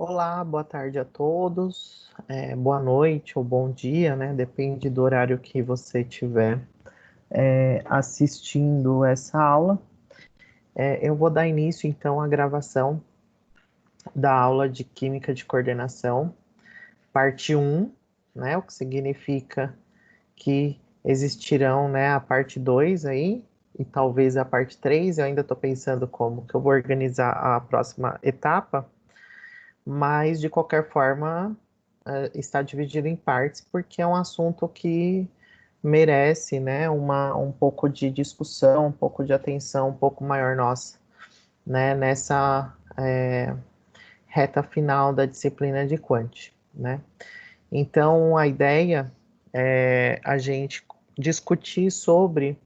Olá, boa tarde a todos, boa noite ou bom dia, né? Depende do horário que você estiver assistindo essa aula. Eu vou dar início então à gravação da aula de Química de Coordenação, parte 1, né? O que significa que existirão, né, a parte 2 aí, e talvez a parte 3. Eu ainda estou pensando como que eu vou organizar a próxima etapa, mas de qualquer forma está dividido em partes porque é um assunto que merece, né, um pouco de discussão, um pouco de atenção, um pouco maior nossa, né, nessa reta final da disciplina de Quant, né. Então, a ideia é a gente discutir sobre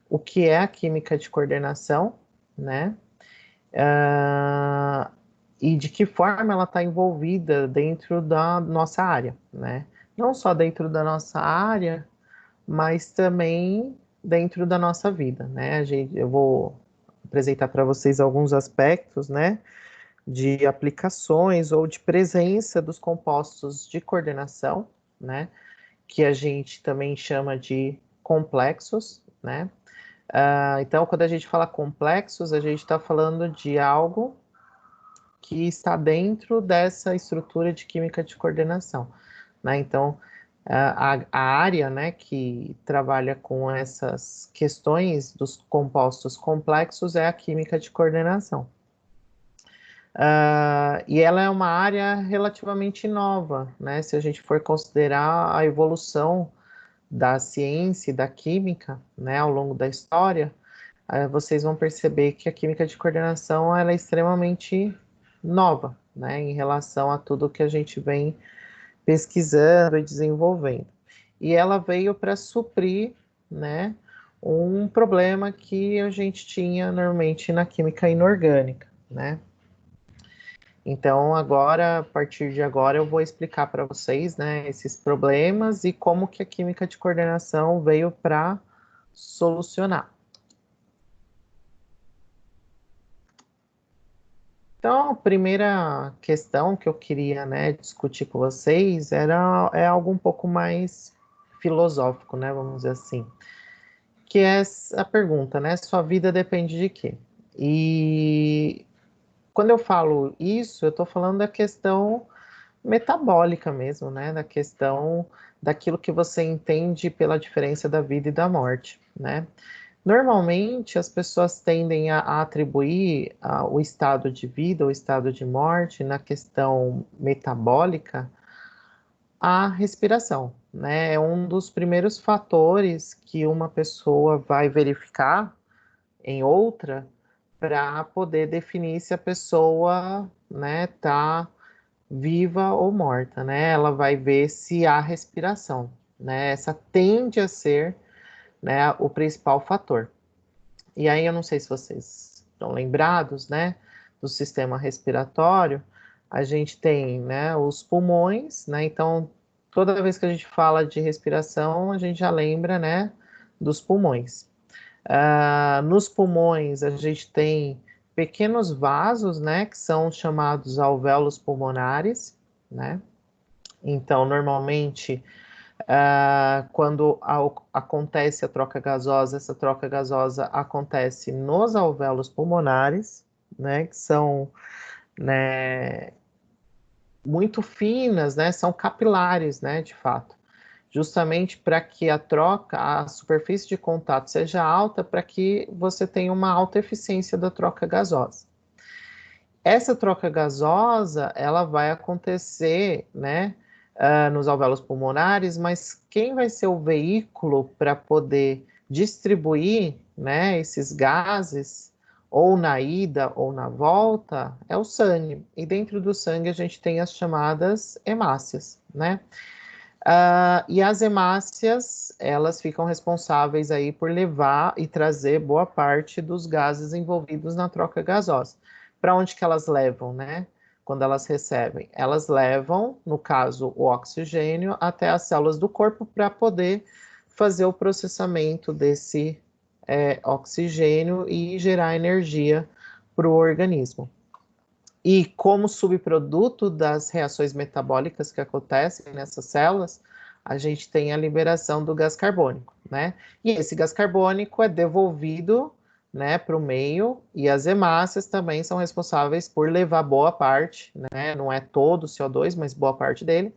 o que é a química de coordenação, né, e de que forma ela está envolvida dentro da nossa área, né? Não só dentro da nossa área, mas também dentro da nossa vida, né? Eu vou apresentar para vocês alguns aspectos, né, de aplicações ou de presença dos compostos de coordenação, né, que a gente também chama de complexos, né? Então, quando a gente fala complexos, a gente está falando de algo que está dentro dessa estrutura de química de coordenação, né? Então, a área, né, que trabalha com essas questões dos compostos complexos é a química de coordenação. E ela é uma área relativamente nova, né? Se a gente for considerar a evolução da ciência e da química, né, ao longo da história, vocês vão perceber que a química de coordenação ela é extremamente nova, né, em relação a tudo que a gente vem pesquisando e desenvolvendo. E ela veio para suprir, né, um problema que a gente tinha normalmente na química inorgânica, né. Então, agora, a partir de agora, eu vou explicar para vocês, né, esses problemas e como que a química de coordenação veio para solucionar. Então, a primeira questão que eu queria, né, discutir com vocês é algo um pouco mais filosófico, né, vamos dizer assim, que é a pergunta, né, sua vida depende de quê? E quando eu falo isso, eu estou falando da questão metabólica mesmo, né, da questão daquilo que você entende pela diferença da vida e da morte, né? Normalmente, as pessoas tendem a atribuir o estado de vida, o estado de morte, na questão metabólica, à respiração, né? É um dos primeiros fatores que uma pessoa vai verificar em outra para poder definir se a pessoa, né, tá viva ou morta, né? Ela vai ver se há respiração, né? Essa tende a ser, né, o principal fator. E aí eu não sei se vocês estão lembrados, né, do sistema respiratório. A gente tem, né, os pulmões, né? Então, toda vez que a gente fala de respiração, a gente já lembra, né, dos pulmões. Nos pulmões, a gente tem pequenos vasos, né, que são chamados alvéolos pulmonares, né? Então, normalmente, quando acontece a troca gasosa, essa troca gasosa acontece nos alvéolos pulmonares, né, que são, né, muito finas, né, são capilares, né, de fato, justamente para que a troca, a superfície de contato seja alta, para que você tenha uma alta eficiência da troca gasosa. Essa troca gasosa, ela vai acontecer, né, nos alvéolos pulmonares, mas quem vai ser o veículo para poder distribuir, né, esses gases, ou na ida ou na volta, é o sangue. E dentro do sangue a gente tem as chamadas hemácias, né? E as hemácias, elas ficam responsáveis aí por levar e trazer boa parte dos gases envolvidos na troca gasosa. Para onde que elas levam, né? Quando elas recebem? Elas levam, no caso, o oxigênio até as células do corpo para poder fazer o processamento desse oxigênio e gerar energia para o organismo. E como subproduto das reações metabólicas que acontecem nessas células, a gente tem a liberação do gás carbônico, né? E esse gás carbônico é devolvido, né, para o meio, e as hemácias também são responsáveis por levar boa parte, né? Não é todo o CO2, mas boa parte dele,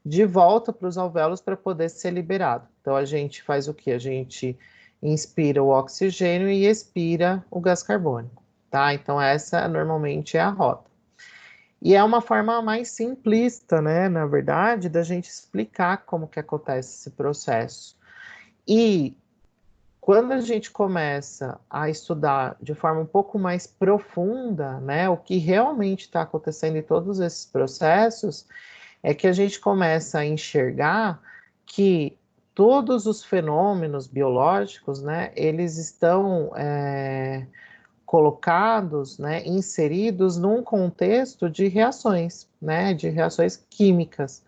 de volta para os alvéolos para poder ser liberado. Então a gente faz o que? A gente inspira o oxigênio e expira o gás carbônico, tá? Então essa normalmente é a rota. E é uma forma mais simplista, né, na verdade, da gente explicar como que acontece esse processo. E quando a gente começa a estudar de forma um pouco mais profunda, né, o que realmente está acontecendo em todos esses processos, é que a gente começa a enxergar que todos os fenômenos biológicos, né, eles estão colocados, né, inseridos num contexto de reações, né, de reações químicas,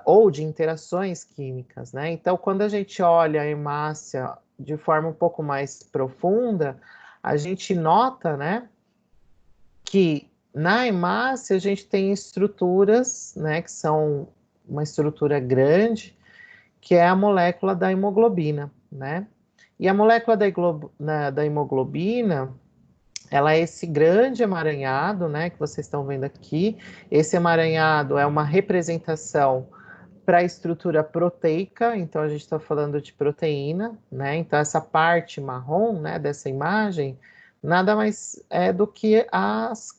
ou de interações químicas, né? Então, quando a gente olha a hemácia de forma um pouco mais profunda, a gente nota, né, que na hemácia a gente tem estruturas, né, que são uma estrutura grande, que é a molécula da hemoglobina, né? E a molécula da hemoglobina, ela é esse grande emaranhado, né, que vocês estão vendo aqui. Esse emaranhado é uma representação para a estrutura proteica, então a gente está falando de proteína, né? Então essa parte marrom, né, dessa imagem, nada mais é do que as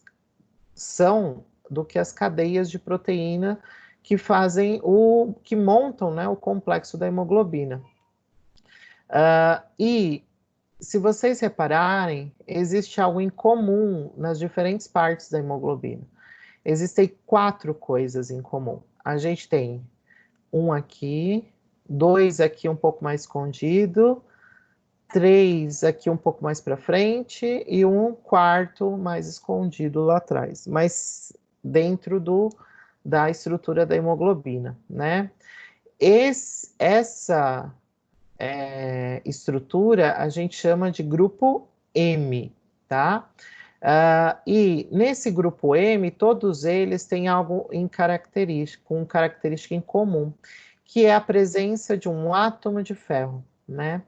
cadeias de proteína que fazem que montam, né, o complexo da hemoglobina. E se vocês repararem, existe algo em comum nas diferentes partes da hemoglobina. Existem 4 coisas em comum. A gente tem um aqui, 2 aqui um pouco mais escondido, 3 aqui um pouco mais para frente e um quarto mais escondido lá atrás, mas dentro da estrutura da hemoglobina, né? Essa estrutura a gente chama de grupo M, tá? E nesse grupo M, todos eles têm algo com característica em comum, que é a presença de um átomo de ferro, né?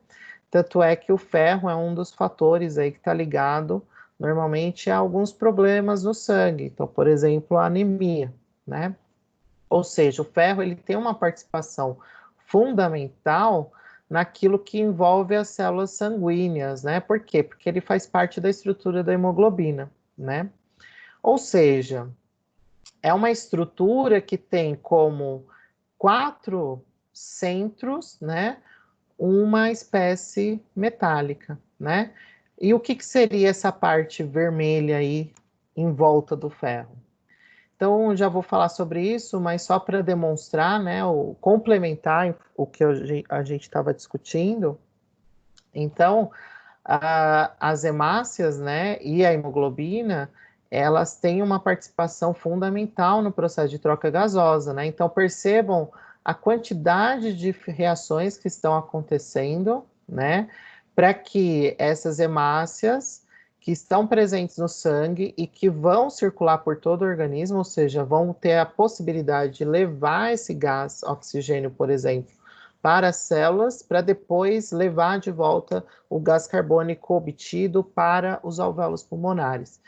Tanto é que o ferro é um dos fatores aí que está ligado normalmente a alguns problemas no sangue. Então, por exemplo, a anemia, né? Ou seja, o ferro ele tem uma participação fundamental naquilo que envolve as células sanguíneas, né? Por quê? Porque ele faz parte da estrutura da hemoglobina, né? Ou seja, é uma estrutura que tem como 4 centros, né? Uma espécie metálica, né? E o que, que seria essa parte vermelha aí em volta do ferro? Então, já vou falar sobre isso, mas só para demonstrar, né, complementar o que a gente estava discutindo. Então, as hemácias, né, e a hemoglobina, elas têm uma participação fundamental no processo de troca gasosa, né? Então, percebam a quantidade de reações que estão acontecendo, né, para que essas hemácias que estão presentes no sangue e que vão circular por todo o organismo, ou seja, vão ter a possibilidade de levar esse gás oxigênio, por exemplo, para as células, para depois levar de volta o gás carbônico obtido para os alvéolos pulmonares.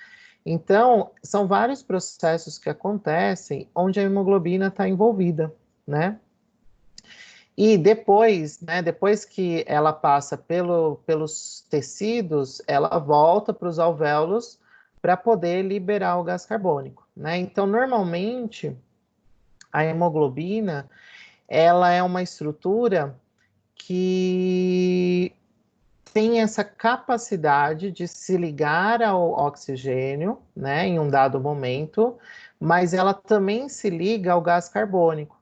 Então, são vários processos que acontecem onde a hemoglobina está envolvida, né? E depois, né, depois que ela passa pelos tecidos, ela volta para os alvéolos para poder liberar o gás carbônico, né? Então, normalmente, a hemoglobina, ela é uma estrutura que tem essa capacidade de se ligar ao oxigênio, né, em um dado momento, mas ela também se liga ao gás carbônico,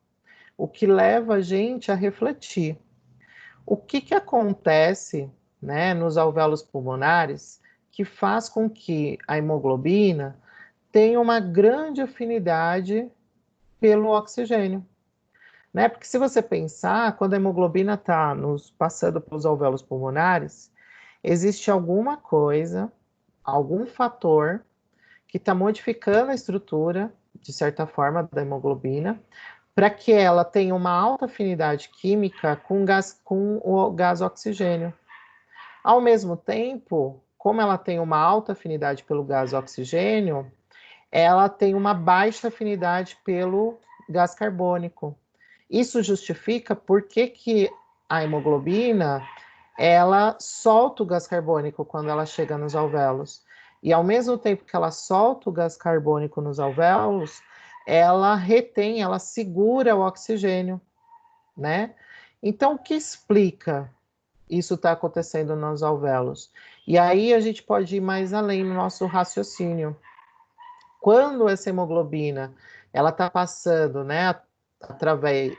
o que leva a gente a refletir. O que, que acontece, né, nos alvéolos pulmonares que faz com que a hemoglobina tenha uma grande afinidade pelo oxigênio? Né? Porque se você pensar, quando a hemoglobina está nos passando pelos alvéolos pulmonares, existe alguma coisa, algum fator que está modificando a estrutura, de certa forma, da hemoglobina, para que ela tenha uma alta afinidade química com o gás oxigênio. Ao mesmo tempo, como ela tem uma alta afinidade pelo gás oxigênio, ela tem uma baixa afinidade pelo gás carbônico. Isso justifica por que a hemoglobina ela solta o gás carbônico quando ela chega nos alvéolos. E ao mesmo tempo que ela solta o gás carbônico nos alvéolos, ela retém, ela segura o oxigênio, né? Então, o que explica isso está acontecendo nos alvéolos? E aí a gente pode ir mais além no nosso raciocínio. Quando essa hemoglobina ela está passando, né, através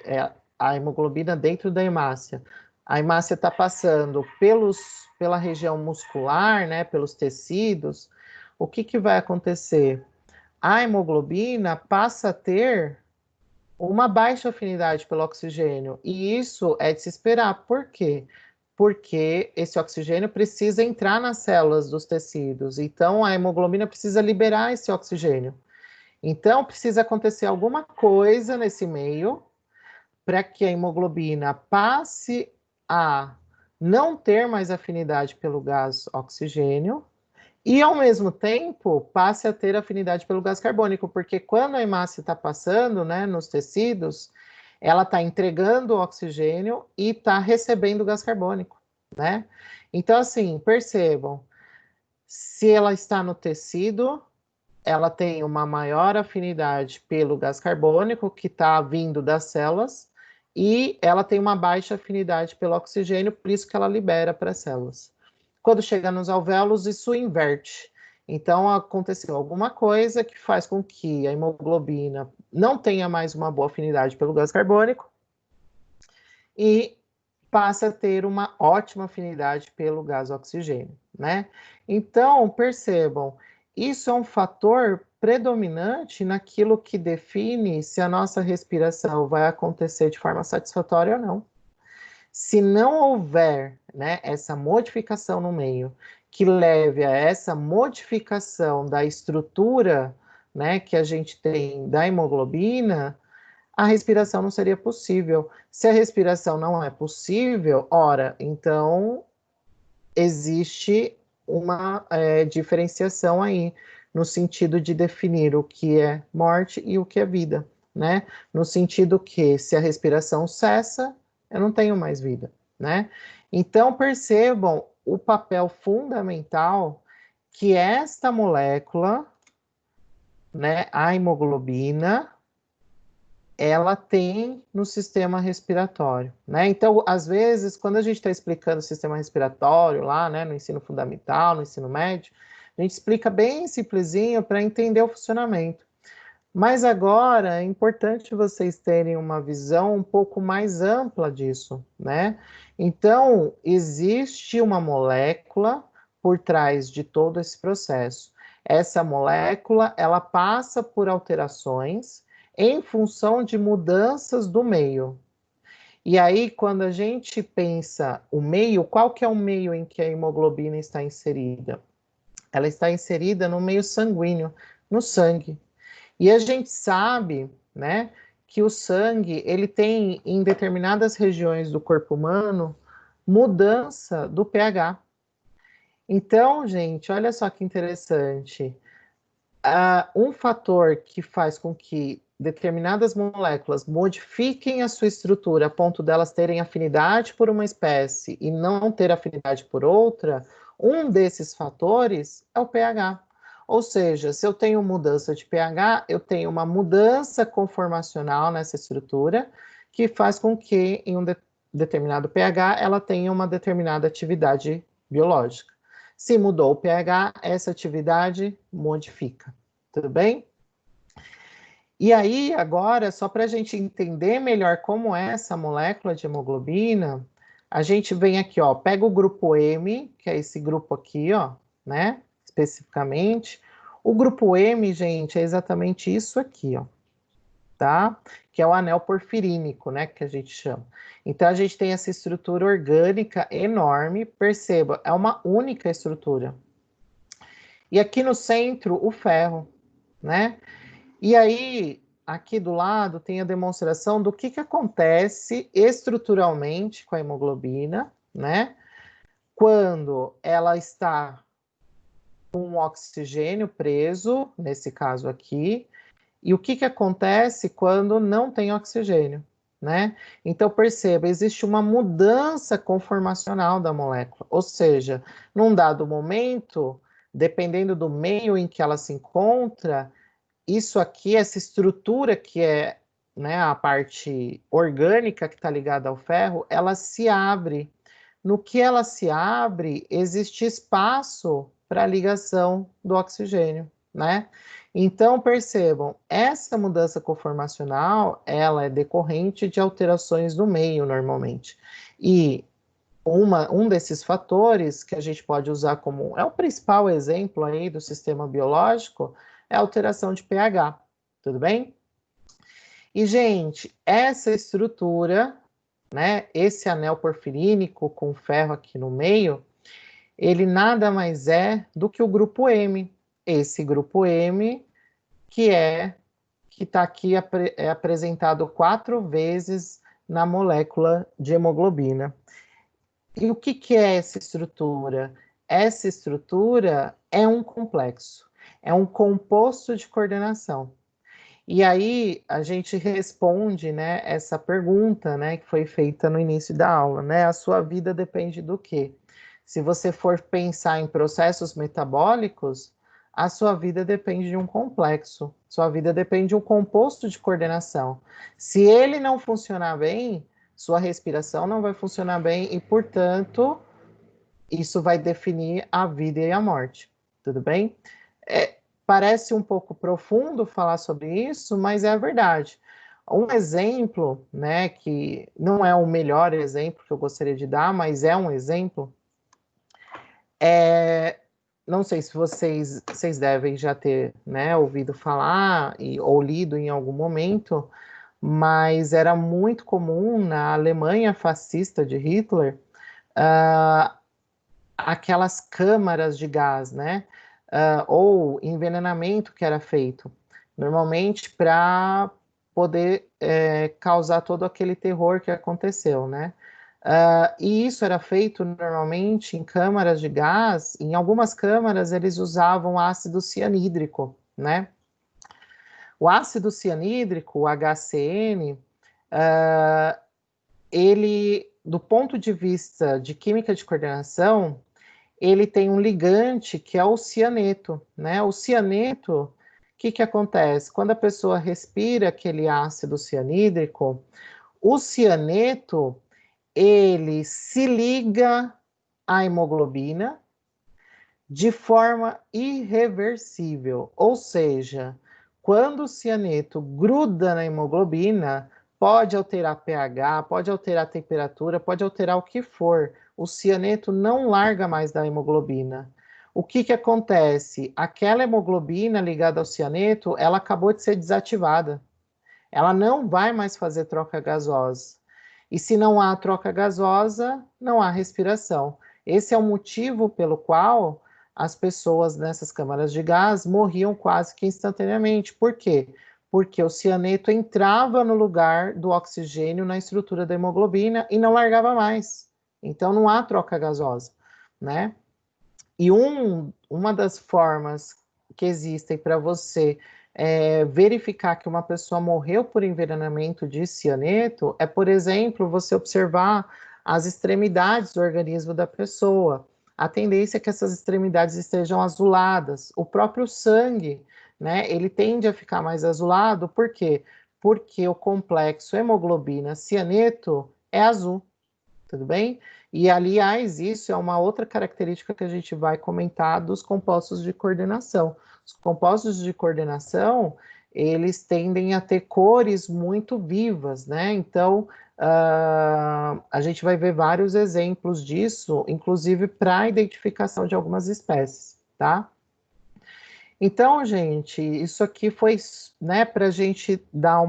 a hemoglobina dentro da hemácia, a hemácia está passando pela região muscular, né, pelos tecidos, o que vai acontecer? A hemoglobina passa a ter uma baixa afinidade pelo oxigênio, e isso é de se esperar. Por quê? Porque esse oxigênio precisa entrar nas células dos tecidos, então a hemoglobina precisa liberar esse oxigênio. Então precisa acontecer alguma coisa nesse meio para que a hemoglobina passe a não ter mais afinidade pelo gás oxigênio e, ao mesmo tempo, passe a ter afinidade pelo gás carbônico, porque quando a hemácia está passando, né, nos tecidos, ela está entregando o oxigênio e está recebendo o gás carbônico, né? Então, assim, percebam, se ela está no tecido, ela tem uma maior afinidade pelo gás carbônico que está vindo das células e ela tem uma baixa afinidade pelo oxigênio, por isso que ela libera para as células. Quando chega nos alvéolos, isso inverte. Então, aconteceu alguma coisa que faz com que a hemoglobina não tenha mais uma boa afinidade pelo gás carbônico e passa a ter uma ótima afinidade pelo gás oxigênio, né? Então, percebam, isso é um fator predominante naquilo que define se a nossa respiração vai acontecer de forma satisfatória ou não. Se não houver, né, essa modificação no meio que leve a essa modificação da estrutura, né, que a gente tem da hemoglobina, a respiração não seria possível. Se a respiração não é possível, ora, então existe uma diferenciação aí, no sentido de definir o que é morte e o que é vida, né? No sentido que se a respiração cessa, eu não tenho mais vida, né? Então percebam o papel fundamental que esta molécula, né, a hemoglobina, ela tem no sistema respiratório, né? Então, às vezes, quando a gente está explicando o sistema respiratório lá, né, no ensino fundamental, no ensino médio, a gente explica bem simplesinho para entender o funcionamento. Mas agora é importante vocês terem uma visão um pouco mais ampla disso, né? Então, existe uma molécula por trás de todo esse processo. Essa molécula, ela passa por alterações em função de mudanças do meio. E aí, quando a gente pensa o meio, qual que é o meio em que a hemoglobina está inserida? Ela está inserida no meio sanguíneo, no sangue. E a gente sabe, né, que o sangue, ele tem em determinadas regiões do corpo humano mudança do pH. Então, gente, olha só que interessante. Um fator que faz com que determinadas moléculas modifiquem a sua estrutura a ponto delas terem afinidade por uma espécie e não ter afinidade por outra, um desses fatores é o pH. Ou seja, se eu tenho mudança de pH, eu tenho uma mudança conformacional nessa estrutura que faz com que em um determinado pH ela tenha uma determinada atividade biológica. Se mudou o pH, essa atividade modifica. Tudo bem? E aí, agora, só para a gente entender melhor como é essa molécula de hemoglobina, a gente vem aqui, ó, pega o grupo M, que é esse grupo aqui, ó, né? Especificamente. O grupo M, gente, é exatamente isso aqui, ó, tá? Que é o anel porfirínico, né? Que a gente chama. Então, a gente tem essa estrutura orgânica enorme, perceba, é uma única estrutura. e aqui no centro o ferro, né? E aí, aqui do lado tem a demonstração do que acontece estruturalmente com a hemoglobina, né? Quando ela está com o oxigênio preso, nesse caso aqui, e o que acontece quando não tem oxigênio, né? Então, perceba, existe uma mudança conformacional da molécula, ou seja, num dado momento, dependendo do meio em que ela se encontra, isso aqui, essa estrutura que é, né, a parte orgânica que está ligada ao ferro, ela se abre. No que ela se abre, existe espaço para a ligação do oxigênio, né? Então, percebam, essa mudança conformacional, ela é decorrente de alterações no meio, normalmente. E um desses fatores que a gente pode usar como, é o principal exemplo aí do sistema biológico, é a alteração de pH, tudo bem? E, gente, essa estrutura, né, esse anel porfirínico com ferro aqui no meio, ele nada mais é do que o grupo M. Esse grupo M que está aqui apresentado 4 vezes na molécula de hemoglobina. E o que é essa estrutura? Essa estrutura é um complexo, é um composto de coordenação. E aí a gente responde, né, essa pergunta, né, que foi feita no início da aula, né? A sua vida depende do quê? Se você for pensar em processos metabólicos, a sua vida depende de um complexo. Sua vida depende de um composto de coordenação. Se ele não funcionar bem, sua respiração não vai funcionar bem e, portanto, isso vai definir a vida e a morte. Tudo bem? Parece um pouco profundo falar sobre isso, mas é a verdade. Um exemplo, né, que não é o melhor exemplo que eu gostaria de dar, mas é um exemplo, não sei se vocês devem já ter, né, ouvido falar ou lido em algum momento, mas era muito comum na Alemanha fascista de Hitler, uh, aquelas câmaras de gás, né? Ou envenenamento que era feito, normalmente para poder causar todo aquele terror que aconteceu, né? E isso era feito normalmente em câmaras de gás. Em algumas câmaras eles usavam ácido cianídrico, né? O ácido cianídrico, o HCN, ele, do ponto de vista de química de coordenação, ele tem um ligante que é o cianeto, né? O cianeto, o que acontece? Quando a pessoa respira aquele ácido cianídrico, o cianeto, ele se liga à hemoglobina de forma irreversível, ou seja, quando o cianeto gruda na hemoglobina, pode alterar pH, pode alterar a temperatura, pode alterar o que for. O cianeto não larga mais da hemoglobina. O que acontece? Aquela hemoglobina ligada ao cianeto, ela acabou de ser desativada. Ela não vai mais fazer troca gasosa. E se não há troca gasosa, não há respiração. Esse é o motivo pelo qual as pessoas nessas câmaras de gás morriam quase que instantaneamente. Por quê? Porque o cianeto entrava no lugar do oxigênio na estrutura da hemoglobina e não largava mais. Então não há troca gasosa, né? E uma das formas que existem para você verificar que uma pessoa morreu por envenenamento de cianeto é, por exemplo, você observar as extremidades do organismo da pessoa. A tendência é que essas extremidades estejam azuladas. O próprio sangue, né, ele tende a ficar mais azulado, por quê? Porque o complexo hemoglobina-cianeto é azul, tudo bem? E, aliás, isso é uma outra característica que a gente vai comentar dos compostos de coordenação. Os compostos de coordenação, eles tendem a ter cores muito vivas, né? Então, a gente vai ver vários exemplos disso, inclusive para a identificação de algumas espécies, tá? Então, gente, isso aqui foi, né, para a gente dar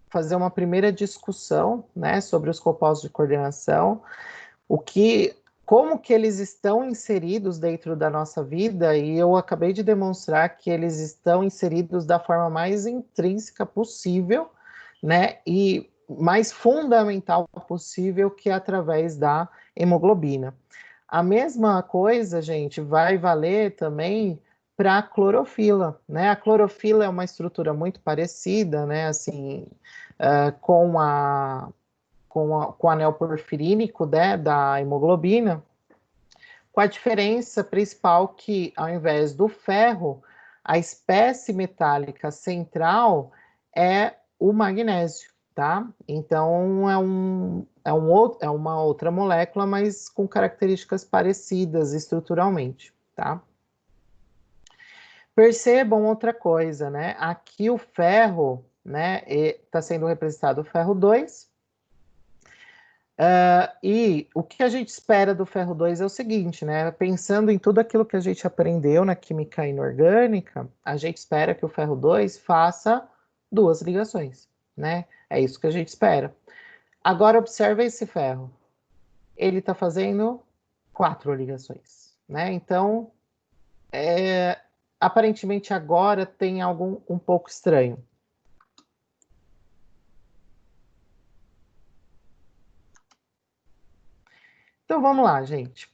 fazer uma primeira discussão, né, sobre os compostos de coordenação, o que, como que eles estão inseridos dentro da nossa vida, e eu acabei de demonstrar que eles estão inseridos da forma mais intrínseca possível, né, e mais fundamental possível, que é através da hemoglobina. A mesma coisa, gente, vai valer também para a clorofila, né? A clorofila é uma estrutura muito parecida, né, assim, com o anel porfirínico, né, da hemoglobina, com a diferença principal que, ao invés do ferro, a espécie metálica central é o magnésio, tá? Então, é uma outra molécula, mas com características parecidas estruturalmente, tá? Percebam outra coisa, né? Aqui o ferro, né, está sendo representado o ferro 2, e o que a gente espera do ferro 2 é o seguinte, né? Pensando em tudo aquilo que a gente aprendeu na química inorgânica, a gente espera que o ferro 2 faça 2 ligações, né? É isso que a gente espera. Agora observe esse ferro. Ele está fazendo 4 ligações, né? Então, aparentemente agora tem algo um pouco estranho. Então vamos lá, gente.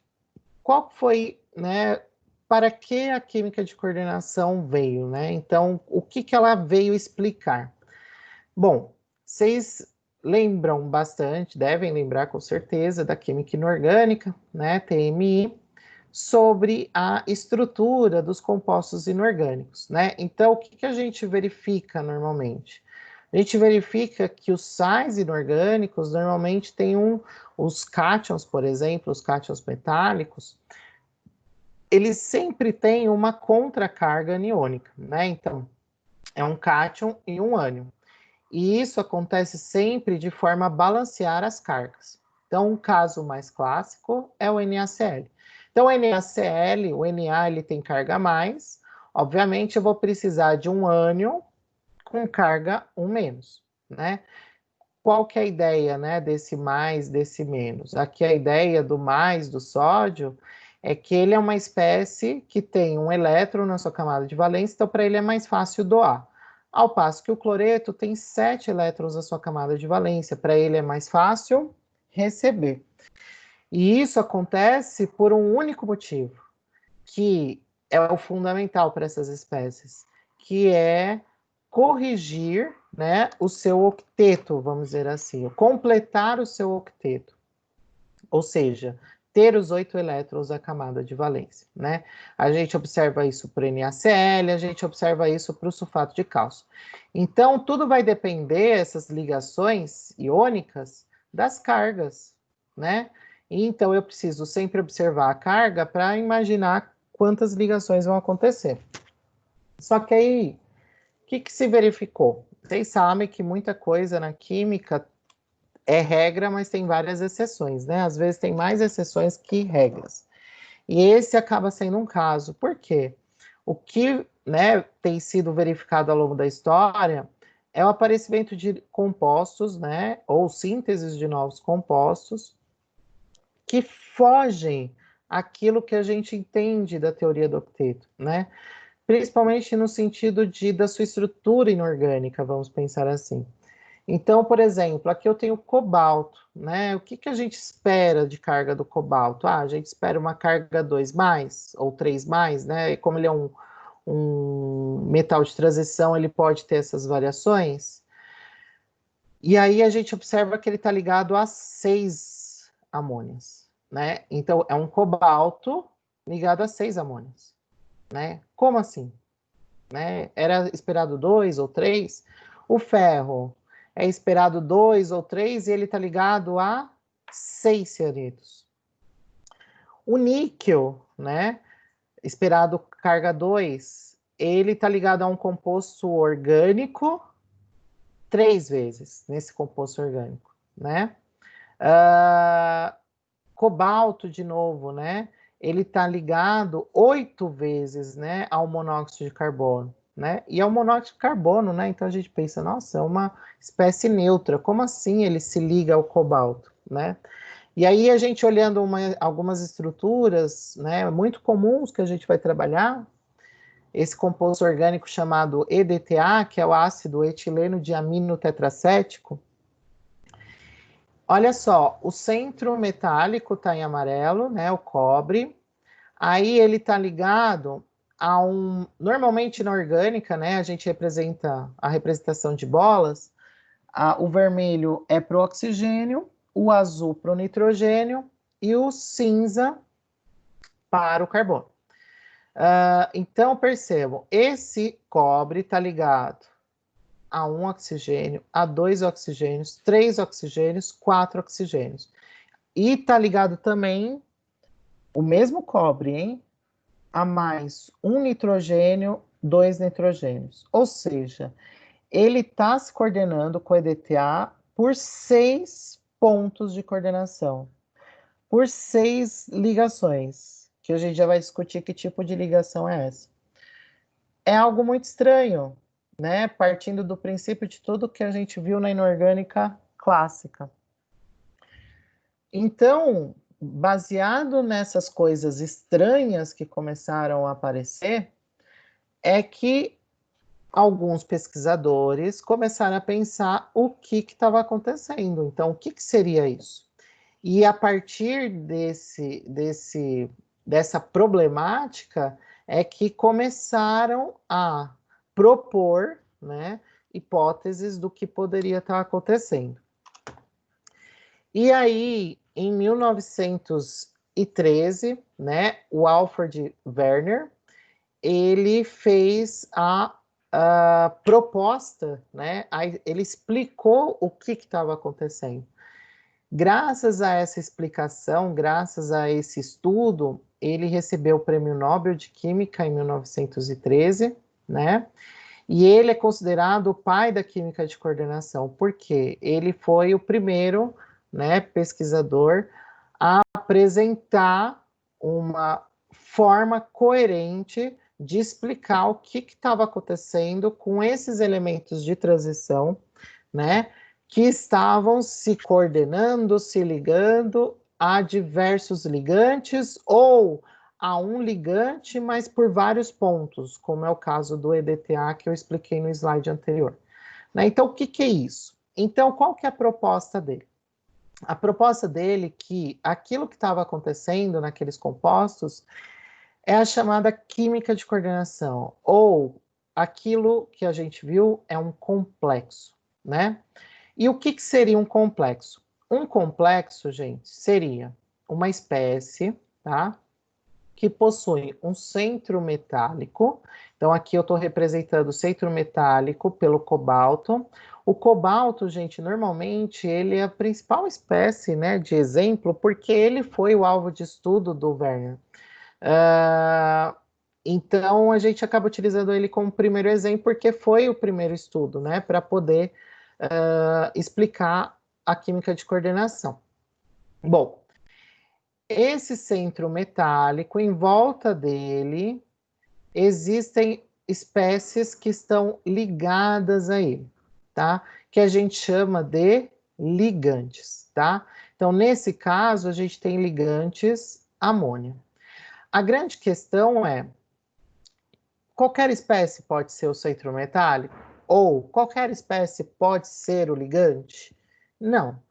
Qual foi, né, para que a química de coordenação veio, né? Então, o que que ela veio explicar? Bom, vocês lembram bastante, devem lembrar com certeza, da química inorgânica, né, TMI, sobre a estrutura dos compostos inorgânicos, né? Então, o que que a gente verifica normalmente? A gente verifica que os sais inorgânicos normalmente têm os cátions, por exemplo, os cátions metálicos, eles sempre têm uma contracarga aniônica, né? Então, é um cátion e um ânion. E isso acontece sempre de forma a balancear as cargas. Então, um caso mais clássico é o NaCl. Então, o NaCl, o Na, ele tem carga a mais. Obviamente, eu vou precisar de um ânion com carga 1 menos, né? Qual que é a ideia, né, desse mais, desse menos? Aqui a ideia do mais do sódio é que ele é uma espécie que tem um elétron na sua camada de valência, então para ele é mais fácil doar. Ao passo que o cloreto tem 7 elétrons na sua camada de valência, para ele é mais fácil receber. E isso acontece por um único motivo, que é o fundamental para essas espécies, que é corrigir, né, o seu octeto, vamos dizer assim, completar o seu octeto, ou seja, ter os 8 elétrons da camada de valência, né? A gente observa isso para o NaCl, a gente observa isso para o sulfato de cálcio. Então, tudo vai depender, essas ligações iônicas, das cargas, né? Então, eu preciso sempre observar a carga para imaginar quantas ligações vão acontecer. Só que aí, o que se verificou? Vocês sabem que muita coisa na química é regra, mas tem várias exceções, né? Às vezes tem mais exceções que regras. E esse acaba sendo um caso. Por quê? O que, né, tem sido verificado ao longo da história é o aparecimento de compostos, né, ou sínteses de novos compostos que fogem aquilo que a gente entende da teoria do octeto, né? Principalmente no sentido da sua estrutura inorgânica, vamos pensar assim. Então, por exemplo, aqui eu tenho cobalto, né? O que que a gente espera de carga do cobalto? Ah, a gente espera uma carga 2 mais ou 3 mais, né? E como ele é um metal de transição, ele pode ter essas variações. E aí a gente observa que ele está ligado a 6 amônias, né? Então, é um cobalto ligado a 6 amônias, né? Como assim? Né? Era esperado 2 ou 3. O ferro é esperado 2 ou 3 e ele está ligado a 6 cianetos. O níquel, né? Esperado carga 2, ele está ligado a um composto orgânico 3 vezes nesse composto orgânico, né? Cobalto, de novo, né? Ele está ligado 8 vezes, né, ao monóxido de carbono, né? E é o monóxido de carbono, né? Então a gente pensa, nossa, é uma espécie neutra. Como assim ele se liga ao cobalto, né? E aí a gente olhando algumas estruturas, né, muito comuns que a gente vai trabalhar, esse composto orgânico chamado EDTA, que é o ácido etileno diamino tetracético. Olha só, o centro metálico está em amarelo, né, o cobre. Aí ele está ligado a um... Normalmente na orgânica, né, a gente representa a representação de bolas. O vermelho é para o oxigênio, o azul para o nitrogênio e o cinza para o carbono. Então, percebam, esse cobre está ligado a um oxigênio, a dois oxigênios, três oxigênios, quatro oxigênios. E está ligado também o mesmo cobre, hein? A mais um nitrogênio, dois nitrogênios. Ou seja, ele está se coordenando com o EDTA por 6 pontos de coordenação, por 6 ligações, que a gente já vai discutir que tipo de ligação é essa. É algo muito estranho, né? Partindo do princípio de tudo que a gente viu na inorgânica clássica. Então, baseado nessas coisas estranhas que começaram a aparecer, é que alguns pesquisadores começaram a pensar o que estava acontecendo. Então, o que seria isso? E a partir dessa problemática é que começaram a propor, né, hipóteses do que poderia estar acontecendo. E aí, em 1913, né, o Alfred Werner, ele fez a proposta, né, ele explicou o que estava acontecendo. Graças a essa explicação, graças a esse estudo, ele recebeu o Prêmio Nobel de Química em 1913, né? E ele é considerado o pai da química de coordenação, porque ele foi o primeiro, né, pesquisador a apresentar uma forma coerente de explicar o que estava acontecendo com esses elementos de transição, né, que estavam se coordenando, se ligando a diversos ligantes ou a um ligante, mas por vários pontos, como é o caso do EDTA que eu expliquei no slide anterior. Né? Então, o que é isso? Então, qual que é a proposta dele? A proposta dele é que aquilo que estava acontecendo naqueles compostos é a chamada química de coordenação, ou aquilo que a gente viu é um complexo, né? E o que seria um complexo? Um complexo, gente, seria uma espécie, tá? Que possui um centro metálico. Então, aqui eu estou representando o centro metálico pelo cobalto. O cobalto, gente, normalmente, ele é a principal espécie, né, de exemplo, porque ele foi o alvo de estudo do Werner. Então, a gente acaba utilizando ele como primeiro exemplo, porque foi o primeiro estudo, né, para poder explicar a química de coordenação. Bom, esse centro metálico, em volta dele, existem espécies que estão ligadas a ele, tá? Que a gente chama de ligantes, tá? Então, nesse caso, a gente tem ligantes amônio. A grande questão é, qualquer espécie pode ser o centro metálico? Ou qualquer espécie pode ser o ligante? Não.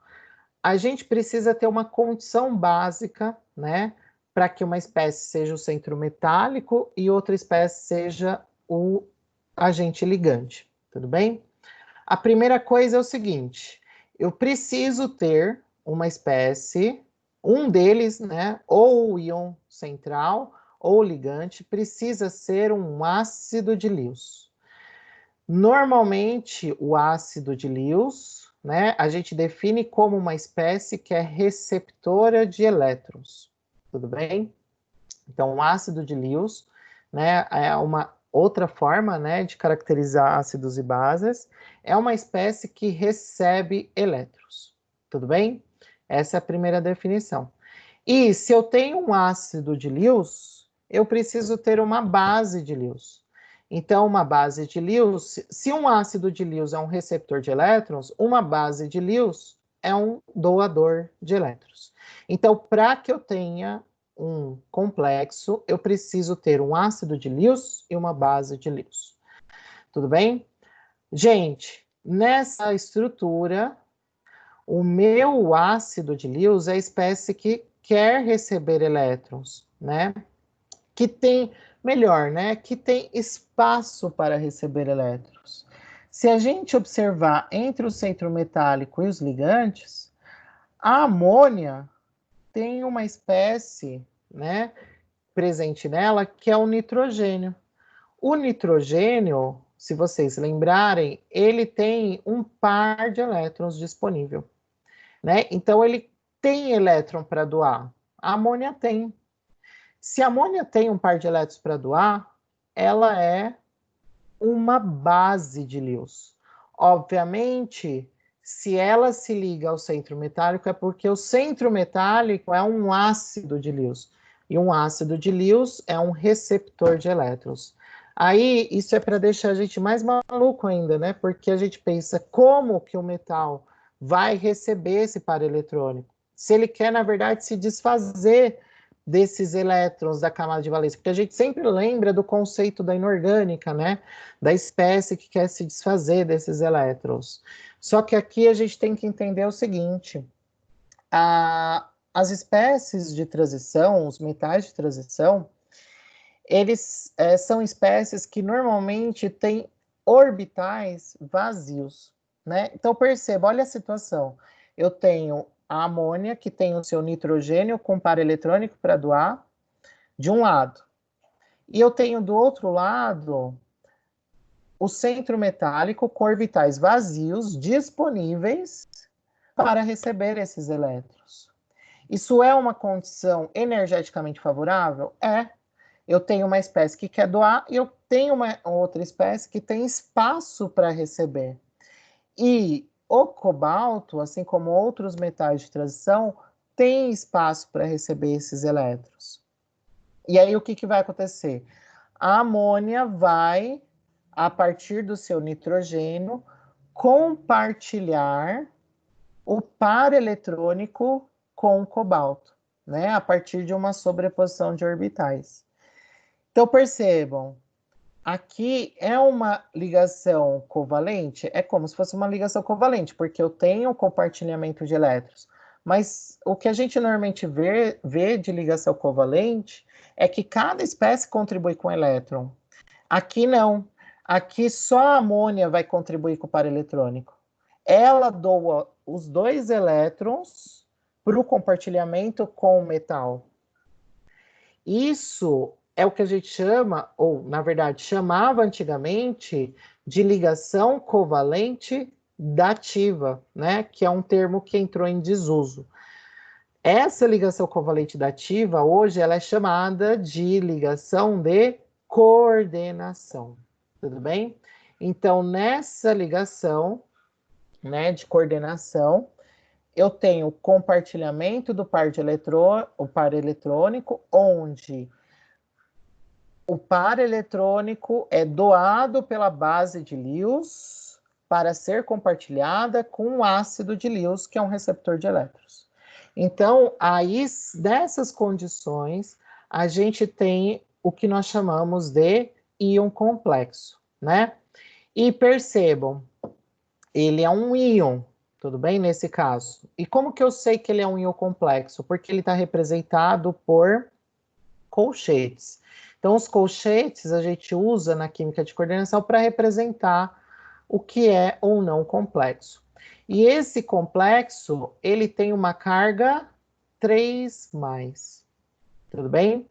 A gente precisa ter uma condição básica, né, para que uma espécie seja o centro metálico e outra espécie seja o agente ligante, tudo bem? A primeira coisa é o seguinte, eu preciso ter uma espécie, um deles, né, ou o íon central ou ligante, precisa ser um ácido de Lewis. Normalmente, o ácido de Lewis, né, a gente define como uma espécie que é receptora de elétrons, tudo bem? Então, o ácido de Lewis, né, é uma outra forma, né, de caracterizar ácidos e bases, é uma espécie que recebe elétrons, tudo bem? Essa é a primeira definição. E se eu tenho um ácido de Lewis, eu preciso ter uma base de Lewis. Então, uma base de Lewis, se um ácido de Lewis é um receptor de elétrons, uma base de Lewis é um doador de elétrons. Então, para que eu tenha um complexo, eu preciso ter um ácido de Lewis e uma base de Lewis. Tudo bem? Gente, nessa estrutura, o meu ácido de Lewis é a espécie que quer receber elétrons, né? Que tem, melhor, né? Que tem espaço para receber elétrons. Se a gente observar entre o centro metálico e os ligantes, a amônia tem uma espécie, né, presente nela, que é o nitrogênio. O nitrogênio, se vocês lembrarem, ele tem um par de elétrons disponível, né? Então ele tem elétron para doar. A amônia tem. Se a amônia tem um par de elétrons para doar, ela é uma base de Lewis. Obviamente, se ela se liga ao centro metálico, é porque o centro metálico é um ácido de Lewis. E um ácido de Lewis é um receptor de elétrons. Aí, isso é para deixar a gente mais maluco ainda, né? Porque a gente pensa como que o metal vai receber esse par eletrônico. Se ele quer, na verdade, se desfazer desses elétrons da camada de valência, porque a gente sempre lembra do conceito da inorgânica, né? Da espécie que quer se desfazer desses elétrons. Só que aqui a gente tem que entender o seguinte: as espécies de transição, os metais de transição, eles são espécies que normalmente têm orbitais vazios, né? Então perceba, olha a situação. Eu tenho a amônia, que tem o seu nitrogênio com par eletrônico para doar, de um lado. E eu tenho do outro lado o centro metálico com orbitais vazios disponíveis para receber esses elétrons. Isso é uma condição energeticamente favorável? É. Eu tenho uma espécie que quer doar e eu tenho uma outra espécie que tem espaço para receber. E o cobalto, assim como outros metais de transição, tem espaço para receber esses elétrons. E aí o que vai acontecer? A amônia vai, a partir do seu nitrogênio, compartilhar o par eletrônico com o cobalto, né? A partir de uma sobreposição de orbitais. Então percebam, aqui é uma ligação covalente, é como se fosse uma ligação covalente, porque eu tenho um compartilhamento de elétrons. Mas o que a gente normalmente vê de ligação covalente é que cada espécie contribui com elétron. Aqui não. Aqui só a amônia vai contribuir com o par eletrônico. Ela doa os dois elétrons para o compartilhamento com o metal. Isso é o que a gente chama, ou na verdade chamava antigamente, de ligação covalente dativa, né? Que é um termo que entrou em desuso. Essa ligação covalente dativa, hoje, ela é chamada de ligação de coordenação, tudo bem? Então, nessa ligação, né, de coordenação, eu tenho compartilhamento do par de o par eletrônico, onde o par eletrônico é doado pela base de Lewis para ser compartilhada com o ácido de Lewis, que é um receptor de elétrons. Então, aí, nessas condições, a gente tem o que nós chamamos de íon complexo, né? E percebam, ele é um íon, tudo bem? Nesse caso. E como que eu sei que ele é um íon complexo? Porque ele está representado por colchetes. Então, os colchetes a gente usa na química de coordenação para representar o que é ou não complexo. E esse complexo, ele tem uma carga 3+. Tudo bem?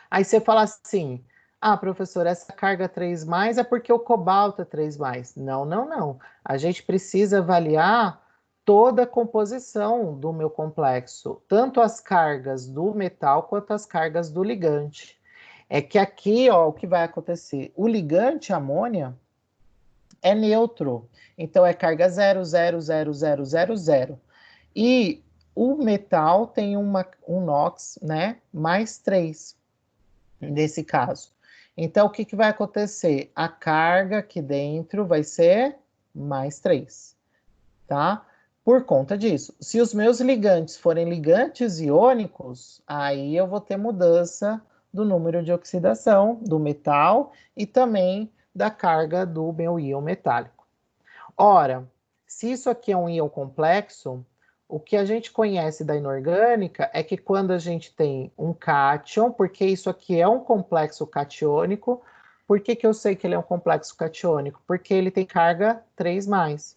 Aí você fala assim, ah, professor, essa carga 3+, é porque o cobalto é 3+. Não, não, não. A gente precisa avaliar toda a composição do meu complexo, tanto as cargas do metal quanto as cargas do ligante. É que aqui, ó, o que vai acontecer? O ligante amônia é neutro, então é carga 0, 0, 0, 0, 0, 0. E o metal tem um NOx, né, mais 3, nesse caso. Então, o que vai acontecer? A carga aqui dentro vai ser mais 3, tá? Por conta disso. Se os meus ligantes forem ligantes iônicos, aí eu vou ter mudança do número de oxidação do metal e também da carga do meu íon metálico. Ora, se isso aqui é um íon complexo, o que a gente conhece da inorgânica é que quando a gente tem um cátion, porque isso aqui é um complexo catiônico, por que que eu sei que ele é um complexo catiônico? Porque ele tem carga 3+.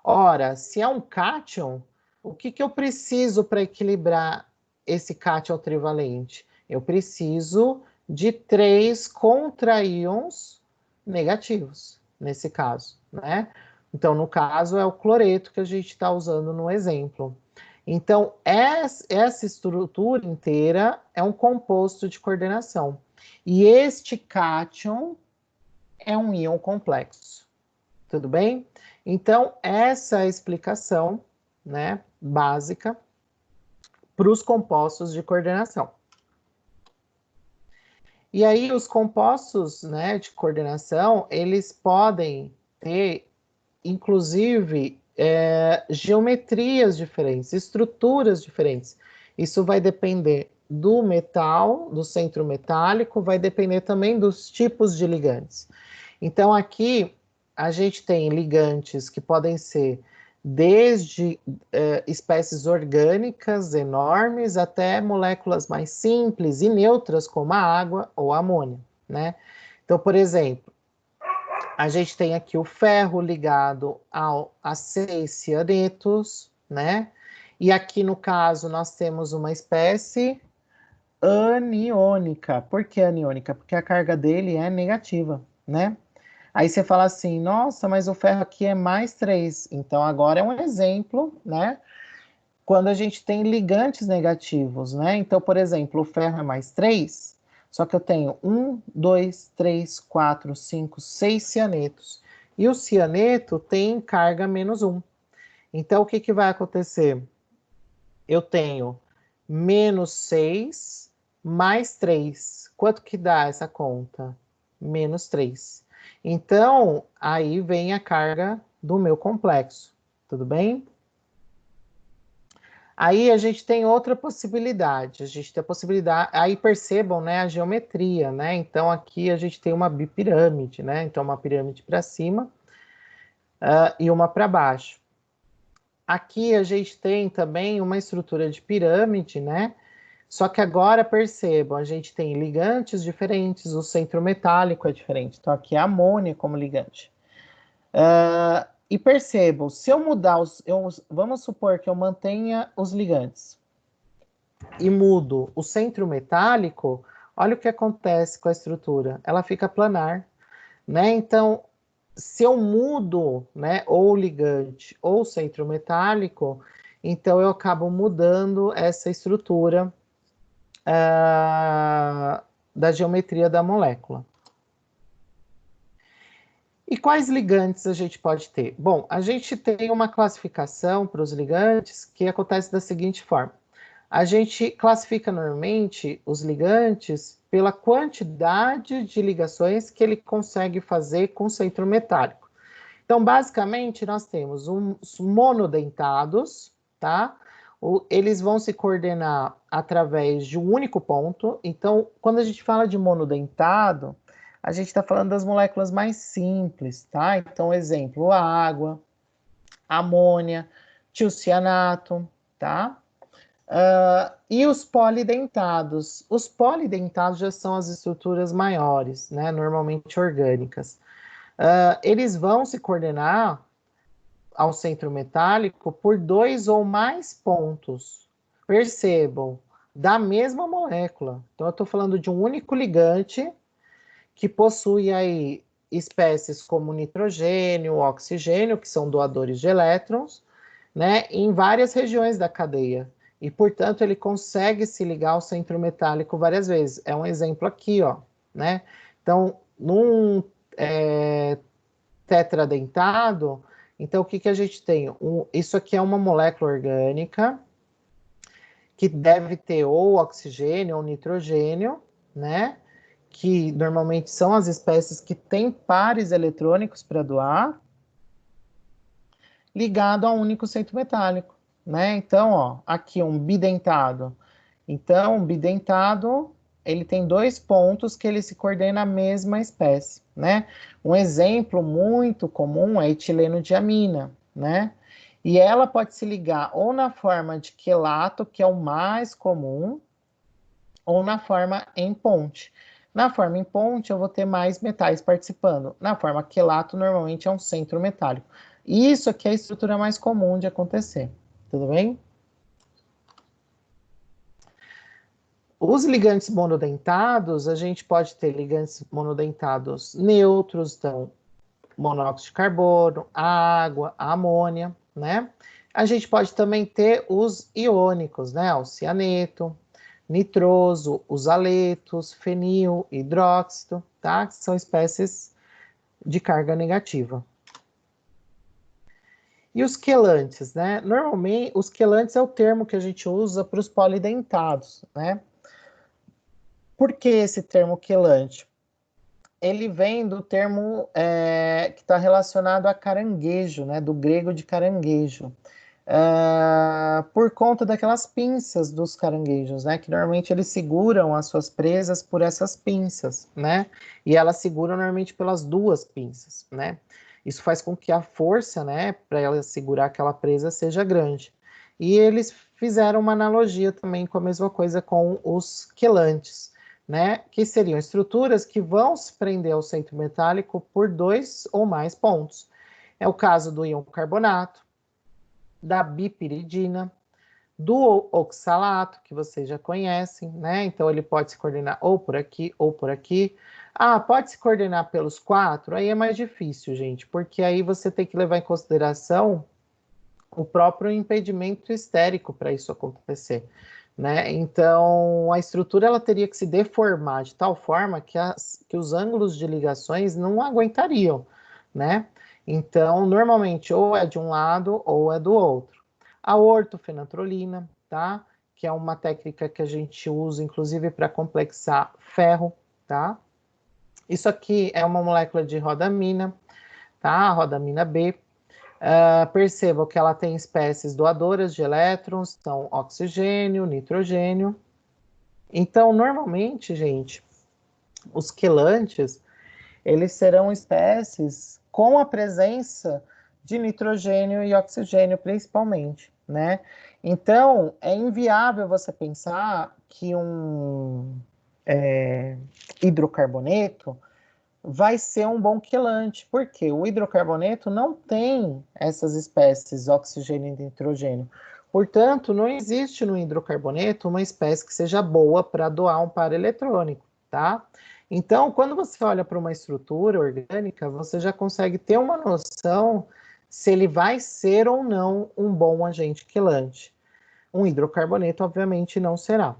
Ora, se é um cátion, o que que eu preciso para equilibrar esse cátion trivalente? Eu preciso de 3 contraíons negativos, nesse caso, né? Então, no caso, é o cloreto que a gente está usando no exemplo. Então, essa estrutura inteira é um composto de coordenação. E este cátion é um íon complexo. Tudo bem? Então, essa é a explicação, né, básica para os compostos de coordenação. E aí, os compostos, né, de coordenação, eles podem ter, inclusive, geometrias diferentes, estruturas diferentes. Isso vai depender do metal, do centro metálico, vai depender também dos tipos de ligantes. Então, aqui, a gente tem ligantes que podem ser desde espécies orgânicas enormes até moléculas mais simples e neutras, como a água ou a amônia, né? Então, por exemplo, a gente tem aqui o ferro ligado a 6 cianetos, né? E aqui, no caso, nós temos uma espécie aniônica. Por que aniônica? Porque a carga dele é negativa, né? Aí você fala assim, nossa, mas o ferro aqui é +3. Então, agora é um exemplo, né? Quando a gente tem ligantes negativos, né? Então, por exemplo, o ferro é +3, só que eu tenho 1, 2, 3, 4, 5, 6 cianetos. E o cianeto tem carga -1. Então, o que que vai acontecer? Eu tenho -6 mais 3. Quanto que dá essa conta? -3. Então, aí vem a carga do meu complexo, tudo bem? Aí a gente tem outra possibilidade, a gente tem a possibilidade, aí percebam, né, a geometria, né? Então aqui a gente tem uma bipirâmide, né? Então uma pirâmide para cima e uma para baixo. Aqui a gente tem também uma estrutura de pirâmide, né? Só que agora percebam, a gente tem ligantes diferentes, o centro metálico é diferente. Então aqui é amônia como ligante. E percebam, se eu mudar vamos supor que eu mantenha os ligantes e mudo o centro metálico, olha o que acontece com a estrutura, ela fica planar, né? Então, se eu mudo, né, ou o ligante ou o centro metálico, então eu acabo mudando essa estrutura da geometria da molécula. E quais ligantes a gente pode ter? Bom, a gente tem uma classificação para os ligantes que acontece da seguinte forma. A gente classifica normalmente os ligantes pela quantidade de ligações que ele consegue fazer com o centro metálico. Então, basicamente, nós temos os monodentados, tá? Eles vão se coordenar através de um único ponto. Então, quando a gente fala de monodentado, a gente está falando das moléculas mais simples, tá? Então, exemplo, a água, a amônia, tiocianato, tá? E os polidentados? Os polidentados já são as estruturas maiores, né? Normalmente orgânicas. Eles vão se coordenar ao centro metálico por 2 ou mais pontos. Percebam, da mesma molécula. Então, eu estou falando de um único ligante que possui aí espécies como nitrogênio, oxigênio, que são doadores de elétrons, né, em várias regiões da cadeia. E, portanto, ele consegue se ligar ao centro metálico várias vezes. É um exemplo aqui, ó, né? Então, num tetradentado, então o que que a gente tem? Isso aqui é uma molécula orgânica que deve ter ou oxigênio ou nitrogênio, né? Que normalmente são as espécies que têm pares eletrônicos para doar. ligado a um único centro metálico, né? Então, ó, aqui um bidentado. Então, um bidentado, ele tem dois pontos que ele se coordenam à mesma espécie, né? Um exemplo muito comum é etileno-diamina, né? E ela pode se ligar ou na forma de quelato, que é o mais comum, ou na forma em ponte. Na forma em ponte, eu vou ter mais metais participando. Na forma quelato, normalmente é um centro metálico. Isso aqui é a estrutura mais comum de acontecer. Tudo bem? Os ligantes monodentados, a gente pode ter ligantes monodentados neutros, então monóxido de carbono, a água, a amônia, né? A gente pode também ter os iônicos, né? O cianeto, nitroso, os aletos, fenil, hidróxido, tá? Que são espécies de carga negativa. E os quelantes, né? Normalmente, os quelantes é o termo que a gente usa para os polidentados, né? Por que esse termo quelante? Ele vem do termo que está relacionado a caranguejo, né? Do grego de caranguejo. Por conta daquelas pinças dos caranguejos, né? Que normalmente eles seguram as suas presas por essas pinças, né? E elas seguram normalmente pelas duas pinças, né? Isso faz com que a força, né, para ela segurar aquela presa seja grande. E eles fizeram uma analogia também com a mesma coisa com os quelantes, né? Que seriam estruturas que vão se prender ao centro metálico por dois ou mais pontos. É o caso do íon carbonato, da bipiridina, do oxalato, que vocês já conhecem, né? Então ele pode se coordenar ou por aqui ou por aqui. Ah, pode se coordenar pelos quatro? Aí é mais difícil, gente, porque aí você tem que levar em consideração o próprio impedimento estérico para isso acontecer, né? Então a estrutura ela teria que se deformar de tal forma que os ângulos de ligações não aguentariam, né? Então normalmente ou é de um lado ou é do outro. A ortofenatrolina, tá? Que é uma técnica que a gente usa, inclusive, para complexar ferro, tá? Isso aqui é uma molécula de rodamina, tá? A rodamina B. Percebam que ela tem espécies doadoras de elétrons, então oxigênio, nitrogênio. Então, normalmente, gente, os quelantes, eles serão espécies com a presença de nitrogênio e oxigênio, principalmente, né? Então, é inviável você pensar que um hidrocarboneto vai ser um bom quelante, porque o hidrocarboneto não tem essas espécies oxigênio e nitrogênio. Portanto, não existe no hidrocarboneto uma espécie que seja boa para doar um par eletrônico, tá? Então, quando você olha para uma estrutura orgânica, você já consegue ter uma noção se ele vai ser ou não um bom agente quelante. Um hidrocarboneto, obviamente, não será.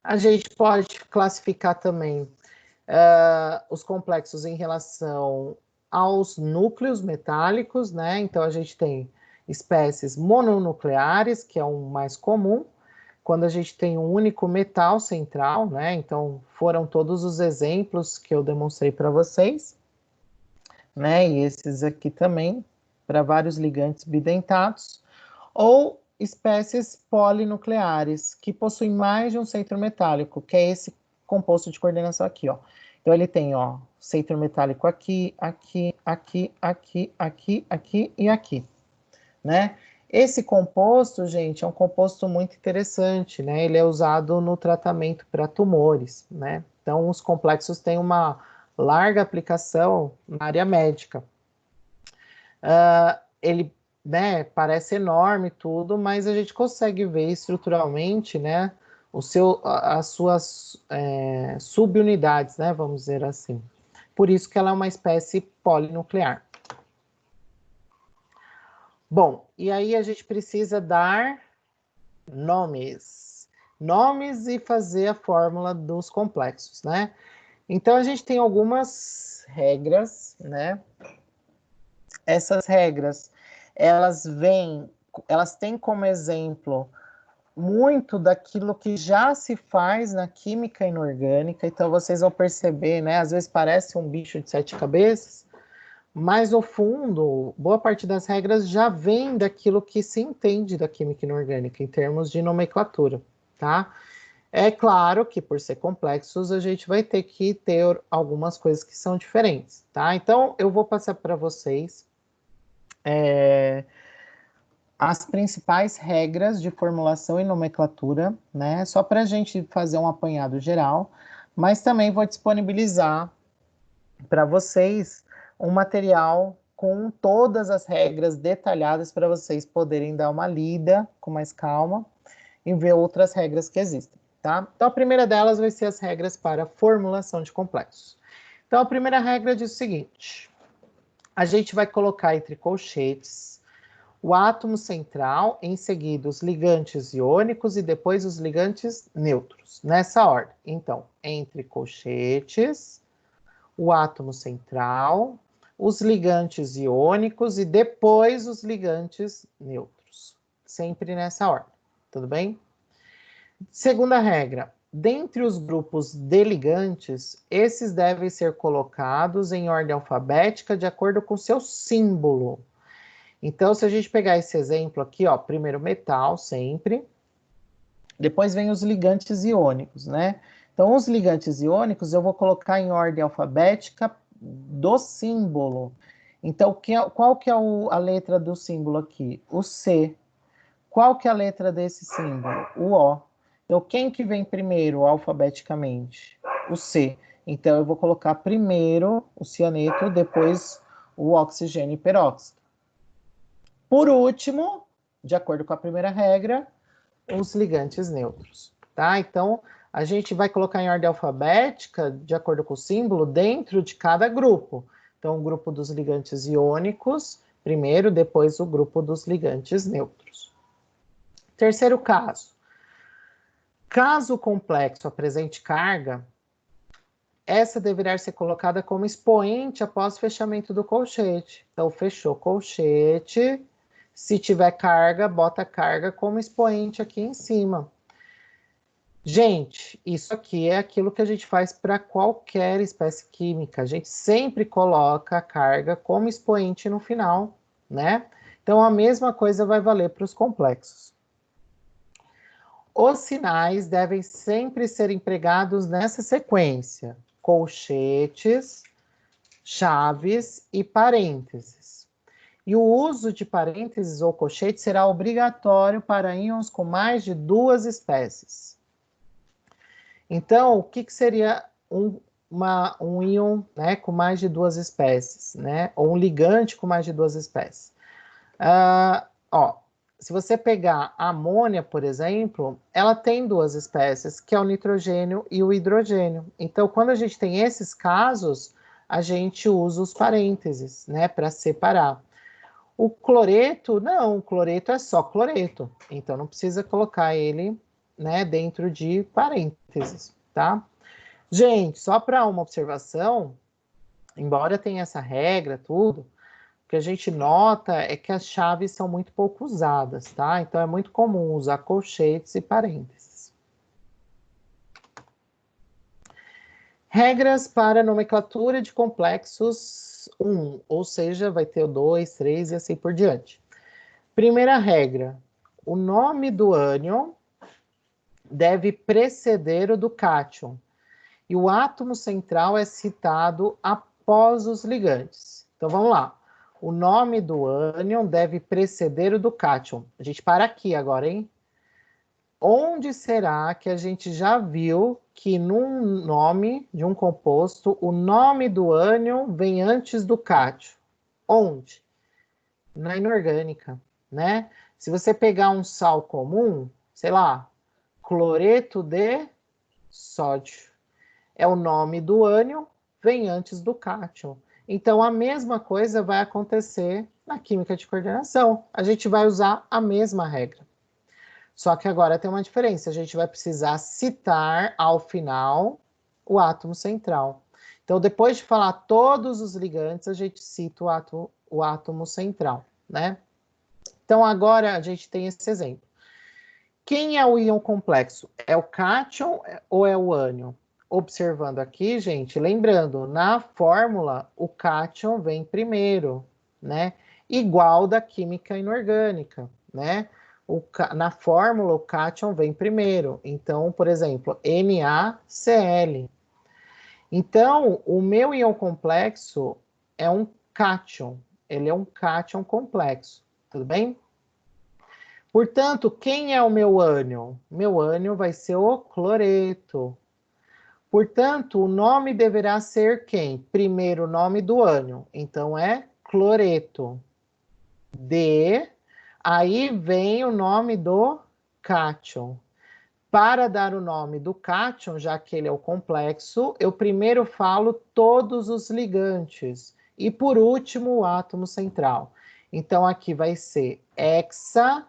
A gente pode classificar também os complexos em relação aos núcleos metálicos, né? Então a gente tem espécies mononucleares, que é o mais comum, quando a gente tem um único metal central, né? Então foram todos os exemplos que eu demonstrei para vocês, né? E esses aqui também, para vários ligantes bidentados, ou espécies polinucleares, que possuem mais de um centro metálico, que é esse composto de coordenação aqui, ó. Então ele tem, ó, centro metálico aqui, aqui, aqui, aqui, aqui, aqui e aqui, né? Esse composto, gente, é um composto muito interessante, né? Ele é usado no tratamento para tumores, né? Então os complexos têm uma larga aplicação na área médica. Ele, né, parece enorme tudo, mas a gente consegue ver estruturalmente, né, as suas subunidades, né, vamos dizer assim. Por isso que ela é uma espécie polinuclear. Bom, e aí a gente precisa dar nomes. Nomes e fazer a fórmula dos complexos, né? Então a gente tem algumas regras, né? Essas regras, elas têm como exemplo muito daquilo que já se faz na química inorgânica, então vocês vão perceber, né? Às vezes parece um bicho de sete cabeças, mas no fundo, boa parte das regras já vem daquilo que se entende da química inorgânica, em termos de nomenclatura, tá? É claro que por ser complexos, a gente vai ter que ter algumas coisas que são diferentes, tá? Então, eu vou passar para vocês as principais regras de formulação e nomenclatura, né? Só para a gente fazer um apanhado geral, mas também vou disponibilizar para vocês um material com todas as regras detalhadas para vocês poderem dar uma lida com mais calma e ver outras regras que existem, tá? Então, a primeira delas vai ser as regras para formulação de complexos. Então, a primeira regra diz o seguinte: a gente vai colocar entre colchetes o átomo central, em seguida os ligantes iônicos e depois os ligantes neutros, nessa ordem. Então, entre colchetes, o átomo central, os ligantes iônicos e depois os ligantes neutros. Sempre nessa ordem, tudo bem? Segunda regra, dentre os grupos de ligantes, esses devem ser colocados em ordem alfabética de acordo com seu símbolo. Então, se a gente pegar esse exemplo aqui, ó, primeiro metal, sempre. Depois vem os ligantes iônicos, né? Então, os ligantes iônicos eu vou colocar em ordem alfabética do símbolo. Então, qual que é a letra do símbolo aqui? O C. Qual que é a letra desse símbolo? O O. Então, quem que vem primeiro alfabeticamente? O C. Então, eu vou colocar primeiro o cianeto, depois o oxigênio e peróxido. Por último, de acordo com a primeira regra, os ligantes neutros, tá? Então, a gente vai colocar em ordem alfabética, de acordo com o símbolo, dentro de cada grupo. Então, o grupo dos ligantes iônicos, primeiro, depois o grupo dos ligantes neutros. Terceiro caso. Caso o complexo apresente carga, essa deverá ser colocada como expoente após o fechamento do colchete. Então, fechou o colchete. Se tiver carga, bota a carga como expoente aqui em cima. Gente, isso aqui é aquilo que a gente faz para qualquer espécie química. A gente sempre coloca a carga como expoente no final, né? Então, a mesma coisa vai valer para os complexos. Os sinais devem sempre ser empregados nessa sequência: colchetes, chaves e parênteses. E o uso de parênteses ou colchetes será obrigatório para íons com mais de duas espécies. Então, o que seria um íon, né, com mais de duas espécies, né? Ou um ligante com mais de duas espécies? Se você pegar a amônia, por exemplo, ela tem duas espécies, que é o nitrogênio e o hidrogênio. Então, quando a gente tem esses casos, a gente usa os parênteses, né, para separar. O cloreto, não, o cloreto é só cloreto, então não precisa colocar ele, né, dentro de parênteses, tá? Gente, só para uma observação, embora tenha essa regra, tudo, o que a gente nota é que as chaves são muito pouco usadas, tá? Então é muito comum usar colchetes e parênteses. Regras para nomenclatura de complexos 1, ou seja, vai ter o 2, 3 e assim por diante. Primeira regra, o nome do ânion deve preceder o do cátion, e o átomo central é citado após os ligantes. Então vamos lá. O nome do ânion deve preceder o do cátion. A gente para aqui agora, hein? Onde será que a gente já viu que num nome de um composto, o nome do ânion vem antes do cátion? Onde? Na inorgânica, né? Se você pegar um sal comum, sei lá, cloreto de sódio, é o nome do ânion, vem antes do cátion. Então, a mesma coisa vai acontecer na química de coordenação. A gente vai usar a mesma regra. Só que agora tem uma diferença. A gente vai precisar citar ao final o átomo central. Então, depois de falar todos os ligantes, a gente cita o átomo central, né? Então, agora a gente tem esse exemplo. Quem é o íon complexo? É o cátion ou é o ânion? observando aqui, gente, lembrando, na fórmula, o cátion vem primeiro, né? Igual da química inorgânica, né? Na fórmula, o cátion vem primeiro. Então, por exemplo, NaCl. Então, o meu íon complexo é um cátion. Ele é um cátion complexo, tudo bem? Portanto, quem é o meu ânion? Meu ânion vai ser o cloreto. Portanto, o nome deverá ser quem? Primeiro nome do ânion. Então, é cloreto. D. Aí vem o nome do cátion. Para dar o nome do cátion, já que ele é o complexo, eu primeiro falo todos os ligantes. E por último, o átomo central. Então, aqui vai ser hexa.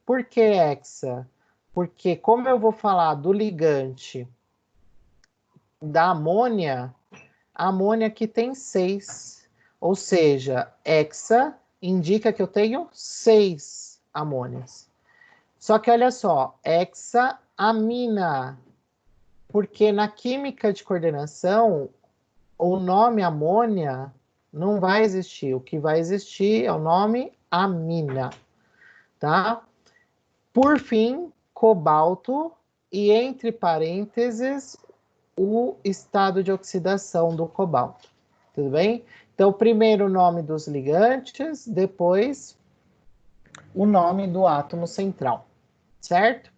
Por que hexa? Porque como eu vou falar do ligante da amônia, a amônia aqui tem 6. Ou seja, hexa indica que eu tenho 6 amônias. Só que olha só, hexaamina, porque na química de coordenação, o nome amônia não vai existir. O que vai existir é o nome amina, tá? Por fim, cobalto e entre parênteses, o estado de oxidação do cobalto. Tudo bem? Então, primeiro o nome dos ligantes, depois o nome do átomo central, certo?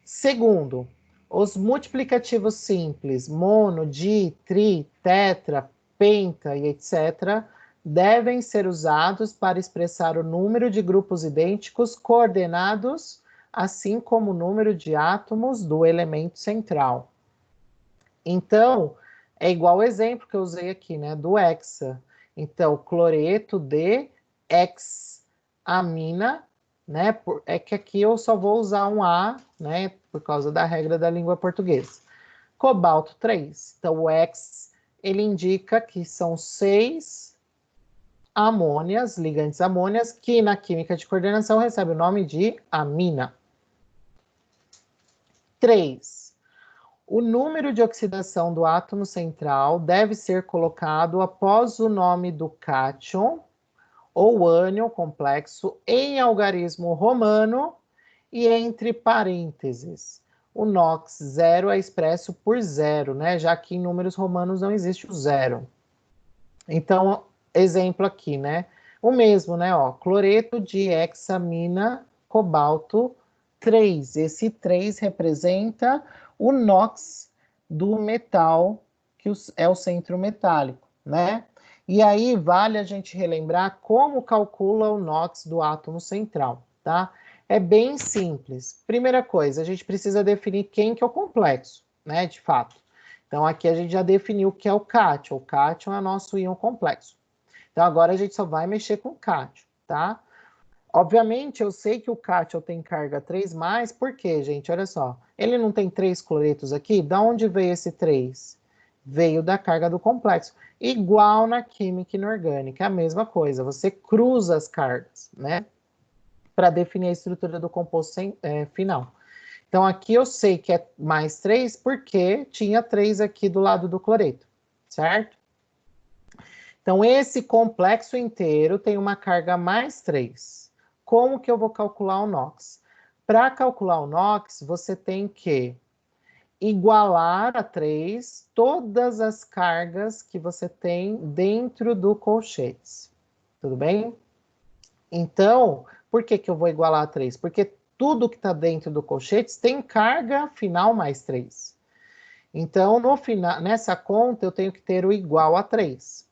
Segundo, os multiplicativos simples, mono, di, tri, tetra, penta e etc., devem ser usados para expressar o número de grupos idênticos coordenados, assim como o número de átomos do elemento central. Então, é igual o exemplo que eu usei aqui, né, do hexa. Então, cloreto de hexamina, né, é que aqui eu só vou usar um A, né, por causa da regra da língua portuguesa. Cobalto 3. Então, o hex, ele indica que são 6 amônias, ligantes amônias, que na química de coordenação recebe o nome de amina. 3. O número de oxidação do átomo central deve ser colocado após o nome do cátion ou ânion complexo em algarismo romano e entre parênteses. O NOx 0 é expresso por 0, né? Já que em números romanos não existe o 0. Então, exemplo aqui, né? O mesmo, né? Ó, cloreto de hexamina, cobalto 3. Esse 3 representa o NOx do metal, que é o centro metálico, né? E aí vale a gente relembrar como calcula o NOx do átomo central, tá? É bem simples. Primeira coisa, a gente precisa definir quem que é o complexo, né? De fato. Então aqui a gente já definiu o que é o cátion. O cátion é nosso íon complexo. Então agora a gente só vai mexer com o cátion, tá? Obviamente, eu sei que o cátion tem carga 3+, por quê, gente? Olha só, ele não tem 3 cloretos aqui? Da onde veio esse 3? Veio da carga do complexo. Igual na química inorgânica, é a mesma coisa. Você cruza as cargas, né? Para definir a estrutura do composto final. Então, aqui eu sei que é mais 3 porque tinha 3 aqui do lado do cloreto, certo? Então, esse complexo inteiro tem uma carga mais 3. Como que eu vou calcular o NOx? Para calcular o NOx, você tem que igualar a 3 todas as cargas que você tem dentro do colchete. Tudo bem? Então, por que que eu vou igualar a 3? Porque tudo que está dentro do colchete tem carga final mais 3. Então, no final, nessa conta, eu tenho que ter o igual a 3.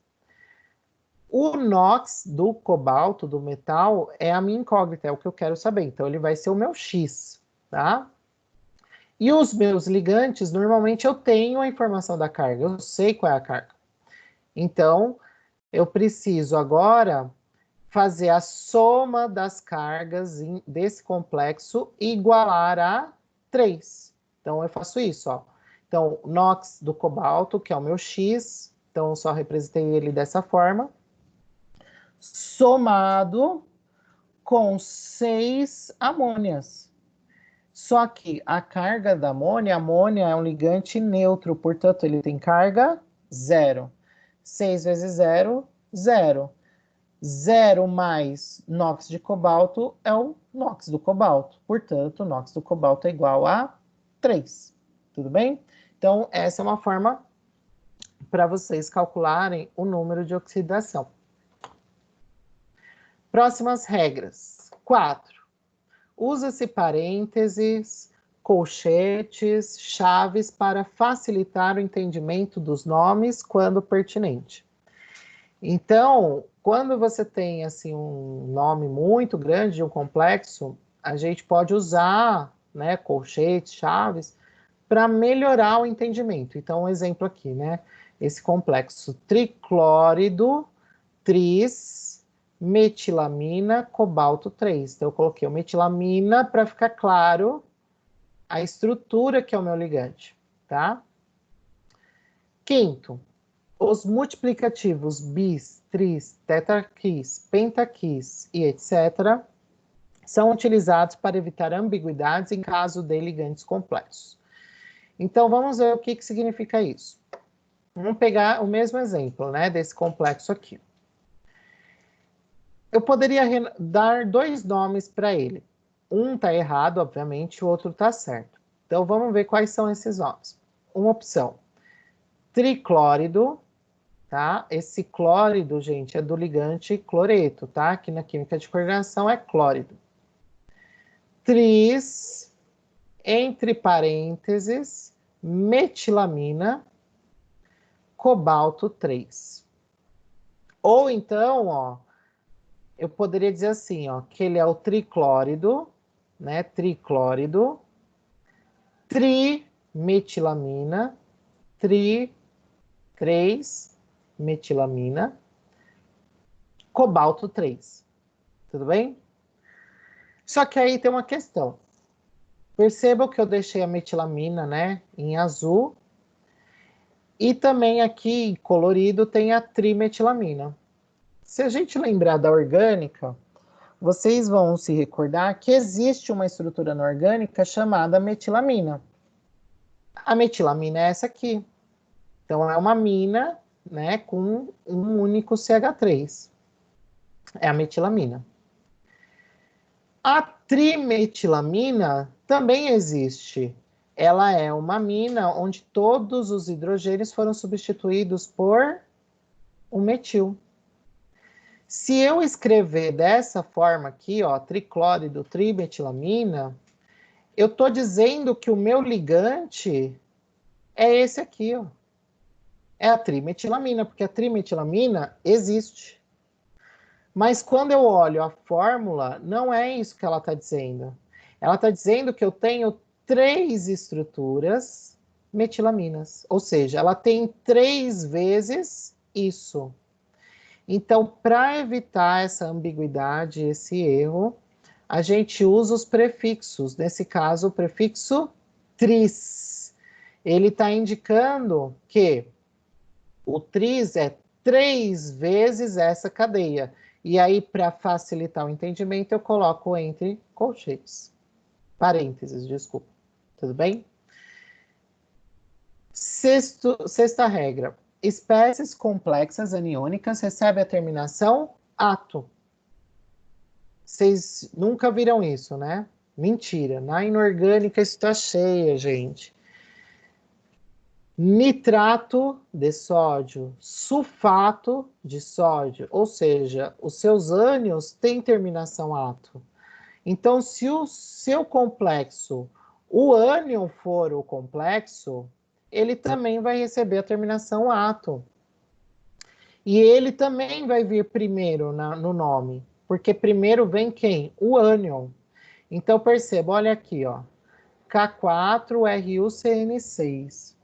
O NOx do cobalto, do metal, é a minha incógnita, é o que eu quero saber. Então, ele vai ser o meu X, tá? E os meus ligantes, normalmente eu tenho a informação da carga, eu sei qual é a carga. Então, eu preciso agora fazer a soma das cargas desse complexo e igualar a 3. Então, eu faço isso, ó. Então, NOx do cobalto, que é o meu X, então eu só representei ele dessa forma, somado com 6 amônias. Só que a carga da amônia é um ligante neutro, portanto, ele tem carga zero. 6 vezes zero, zero. Zero mais NOx de cobalto é o NOx do cobalto. Portanto, o NOx do cobalto é igual a 3. Tudo bem? Então, essa é uma forma para vocês calcularem o número de oxidação. Próximas regras. 4. Usa-se parênteses, colchetes, chaves para facilitar o entendimento dos nomes quando pertinente. Então, quando você tem assim um nome muito grande de um complexo, a gente pode usar, né, colchetes, chaves, para melhorar o entendimento. Então, um exemplo aqui, né? Esse complexo triclórido, tris, metilamina, cobalto 3. Então, eu coloquei o metilamina para ficar claro a estrutura que é o meu ligante, tá? Quinto, os multiplicativos bis, tris, tetraquis, pentaquis e etc. são utilizados para evitar ambiguidades em caso de ligantes complexos. Então, vamos ver o que significa isso. Vamos pegar o mesmo exemplo, né, desse complexo aqui. Eu poderia dar dois nomes para ele. Um está errado, obviamente, o outro está certo. Então, vamos ver quais são esses nomes. Uma opção, triclórido, tá? Esse clórido, gente, é do ligante cloreto, tá? Aqui na química de coordenação é clórido. Tris, entre parênteses, metilamina, cobalto 3. Ou então, ó, eu poderia dizer assim, ó, que ele é o triclórido, né? Triclórido, trimetilamina, 3-metilamina, cobalto 3. Tudo bem? Só que aí tem uma questão. Percebam que eu deixei a metilamina, né, em azul. E também aqui, colorido, tem a trimetilamina. Se a gente lembrar da orgânica, vocês vão se recordar que existe uma estrutura na orgânica chamada metilamina. A metilamina é essa aqui. Então, é uma mina, né, com um único CH3. É a metilamina. A trimetilamina também existe. Ela é uma mina onde todos os hidrogênios foram substituídos por um metil. Se eu escrever dessa forma aqui, ó, triclórido, trimetilamina, eu estou dizendo que o meu ligante é esse aqui, ó. É a trimetilamina, porque a trimetilamina existe. Mas quando eu olho a fórmula, não é isso que ela está dizendo. Ela está dizendo que eu tenho 3 estruturas metilaminas. Ou seja, ela tem 3 vezes isso. Então, para evitar essa ambiguidade, esse erro, a gente usa os prefixos. Nesse caso, o prefixo tris. Ele está indicando que o tris é 3 vezes essa cadeia. E aí, para facilitar o entendimento, eu coloco entre colchetes. Parênteses, desculpa. Tudo bem? Sexta regra. Espécies complexas aniônicas recebem a terminação ato. Vocês nunca viram isso, né? Mentira. Na inorgânica está cheia, gente. Nitrato de sódio, sulfato de sódio, ou seja, os seus ânions têm terminação ato. Então, se o seu complexo, o ânion for o complexo, ele também vai receber a terminação ato. E ele também vai vir primeiro no nome, porque primeiro vem quem? O ânion. Então, perceba, olha aqui, ó, K4RuCN6.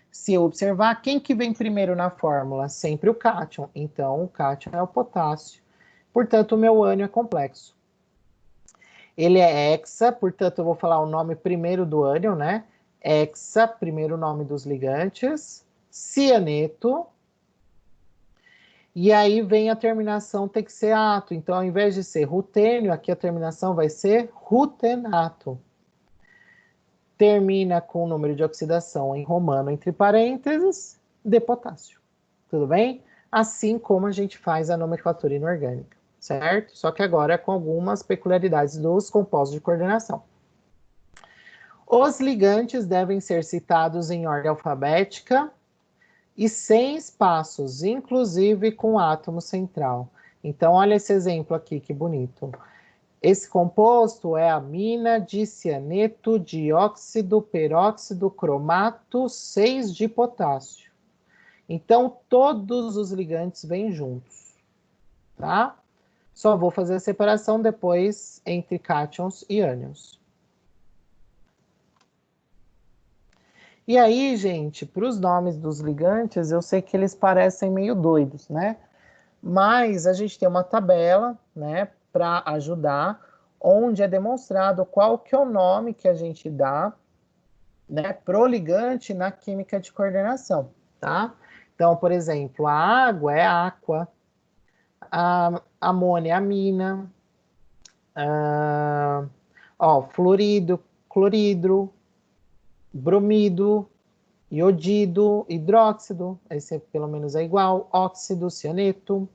Se eu observar, quem que vem primeiro na fórmula? Sempre o cátion. Então, o cátion é o potássio. Portanto, o meu ânion é complexo. Ele é hexa, portanto, eu vou falar o nome primeiro do ânion, né? Hexa, primeiro nome dos ligantes. Cianeto. E aí vem a terminação, tem que ser ato. Então, ao invés de ser rutênio, aqui a terminação vai ser rutenato. termina com o número de oxidação em romano entre parênteses, de potássio. Tudo bem? Assim como a gente faz a nomenclatura inorgânica, certo? Só que agora é com algumas peculiaridades dos compostos de coordenação. Os ligantes devem ser citados em ordem alfabética e sem espaços, inclusive com átomo central. Então, olha esse exemplo aqui, que bonito. Esse composto é amina, dicianeto, dióxido, peróxido, cromato, 6 de potássio. Então, todos os ligantes vêm juntos, tá? Só vou fazer a separação depois entre cátions e ânions. E aí, gente, para os nomes dos ligantes, eu sei que eles parecem meio doidos, né? Mas a gente tem uma tabela, né, para ajudar, onde é demonstrado qual que é o nome que a gente dá, né, pro ligante na química de coordenação, tá? Então, por exemplo, a água é aqua, a amônia é amina, fluorido, cloridro, bromido, iodido, hidróxido, esse pelo menos é igual, óxido, cianeto.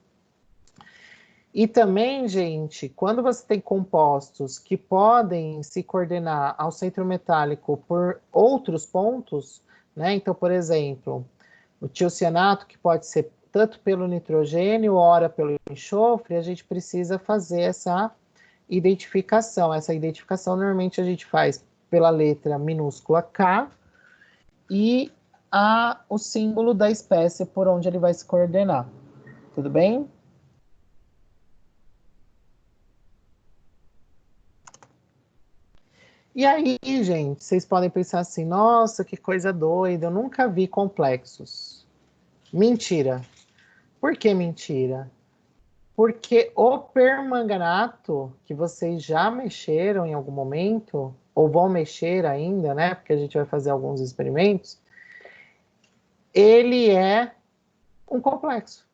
E também, gente, quando você tem compostos que podem se coordenar ao centro metálico por outros pontos, né? Então, por exemplo, o tiocianato, que pode ser tanto pelo nitrogênio, ora pelo enxofre, a gente precisa fazer essa identificação. Essa identificação normalmente a gente faz pela letra minúscula K e o símbolo da espécie por onde ele vai se coordenar. Tudo bem? E aí, gente, vocês podem pensar assim, nossa, que coisa doida, eu nunca vi complexos. Mentira. Por que mentira? Porque o permanganato, que vocês já mexeram em algum momento, ou vão mexer ainda, né? Porque a gente vai fazer alguns experimentos, ele é um complexo.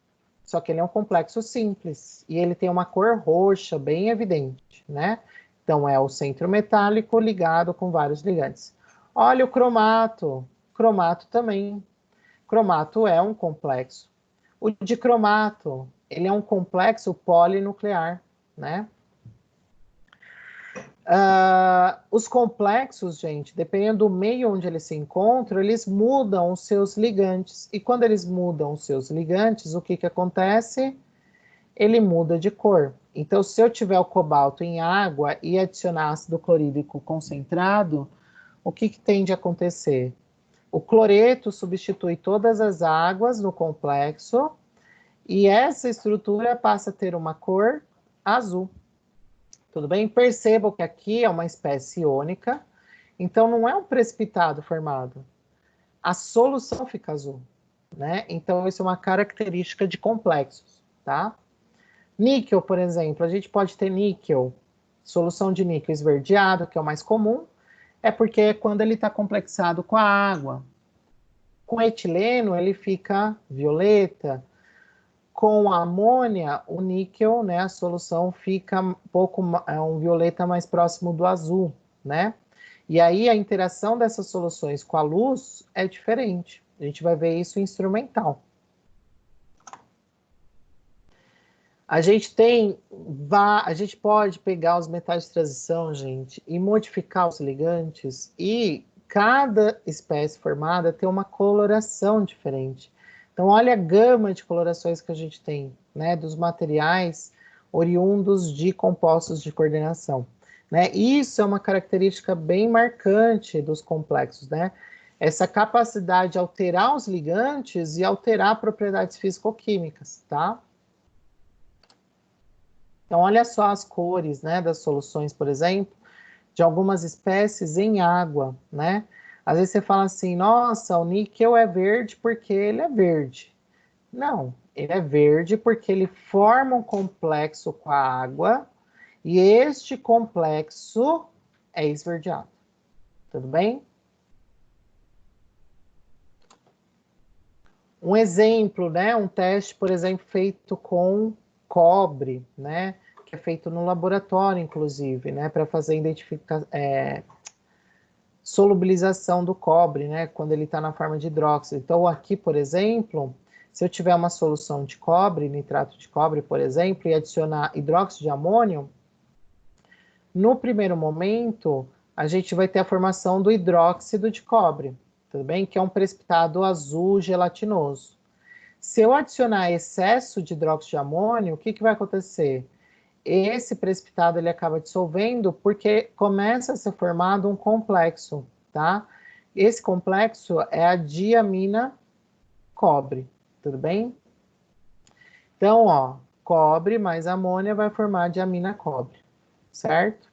Só que ele é um complexo simples. E ele tem uma cor roxa bem evidente, né? Então, é o centro metálico ligado com vários ligantes. Olha o cromato. Cromato também. Cromato é um complexo. O dicromato, ele é um complexo polinuclear, né? Os complexos, gente, dependendo do meio onde eles se encontram, eles mudam os seus ligantes. E quando eles mudam os seus ligantes, o que que acontece? Ele muda de cor. Então, se eu tiver o cobalto em água e adicionar ácido clorídrico concentrado, o que que tende a acontecer? O cloreto substitui todas as águas no complexo e essa estrutura passa a ter uma cor azul. Tudo bem? Percebam que aqui é uma espécie iônica, então não é um precipitado formado. A solução fica azul, né? Então, isso é uma característica de complexos, tá? Níquel, por exemplo, a gente pode ter níquel, solução de níquel esverdeado, que é o mais comum, é porque é quando ele está complexado com a água. Com etileno, ele fica violeta. Com a amônia, o níquel, né, a solução fica um violeta mais próximo do azul, né? E aí a interação dessas soluções com a luz é diferente. A gente vai ver isso instrumental. A gente pode pegar os metais de transição, gente, e modificar os ligantes, e cada espécie formada tem uma coloração diferente. Então, olha a gama de colorações que a gente tem, né, dos materiais oriundos de compostos de coordenação, né? Isso é uma característica bem marcante dos complexos, né? Essa capacidade de alterar os ligantes e alterar propriedades físico-químicas, tá? Então, olha só as cores, né, das soluções, por exemplo, de algumas espécies em água, né? Às vezes você fala assim, nossa, o níquel é verde porque ele é verde. Não, ele é verde porque ele forma um complexo com a água e este complexo é esverdeado. Tudo bem? Um exemplo, né? Um teste, por exemplo, feito com cobre, né? Que é feito no laboratório, inclusive, né? Para fazer solubilização do cobre, né, quando ele está na forma de hidróxido. Então, aqui, por exemplo, se eu tiver uma solução de cobre, nitrato de cobre, por exemplo, e adicionar hidróxido de amônio, no primeiro momento, a gente vai ter a formação do hidróxido de cobre, tudo bem? Que é um precipitado azul gelatinoso. Se eu adicionar excesso de hidróxido de amônio, o que vai acontecer? Esse precipitado ele acaba dissolvendo porque começa a ser formado um complexo, tá? Esse complexo é a diamina cobre, tudo bem? Então, ó, cobre mais amônia vai formar diamina cobre, certo?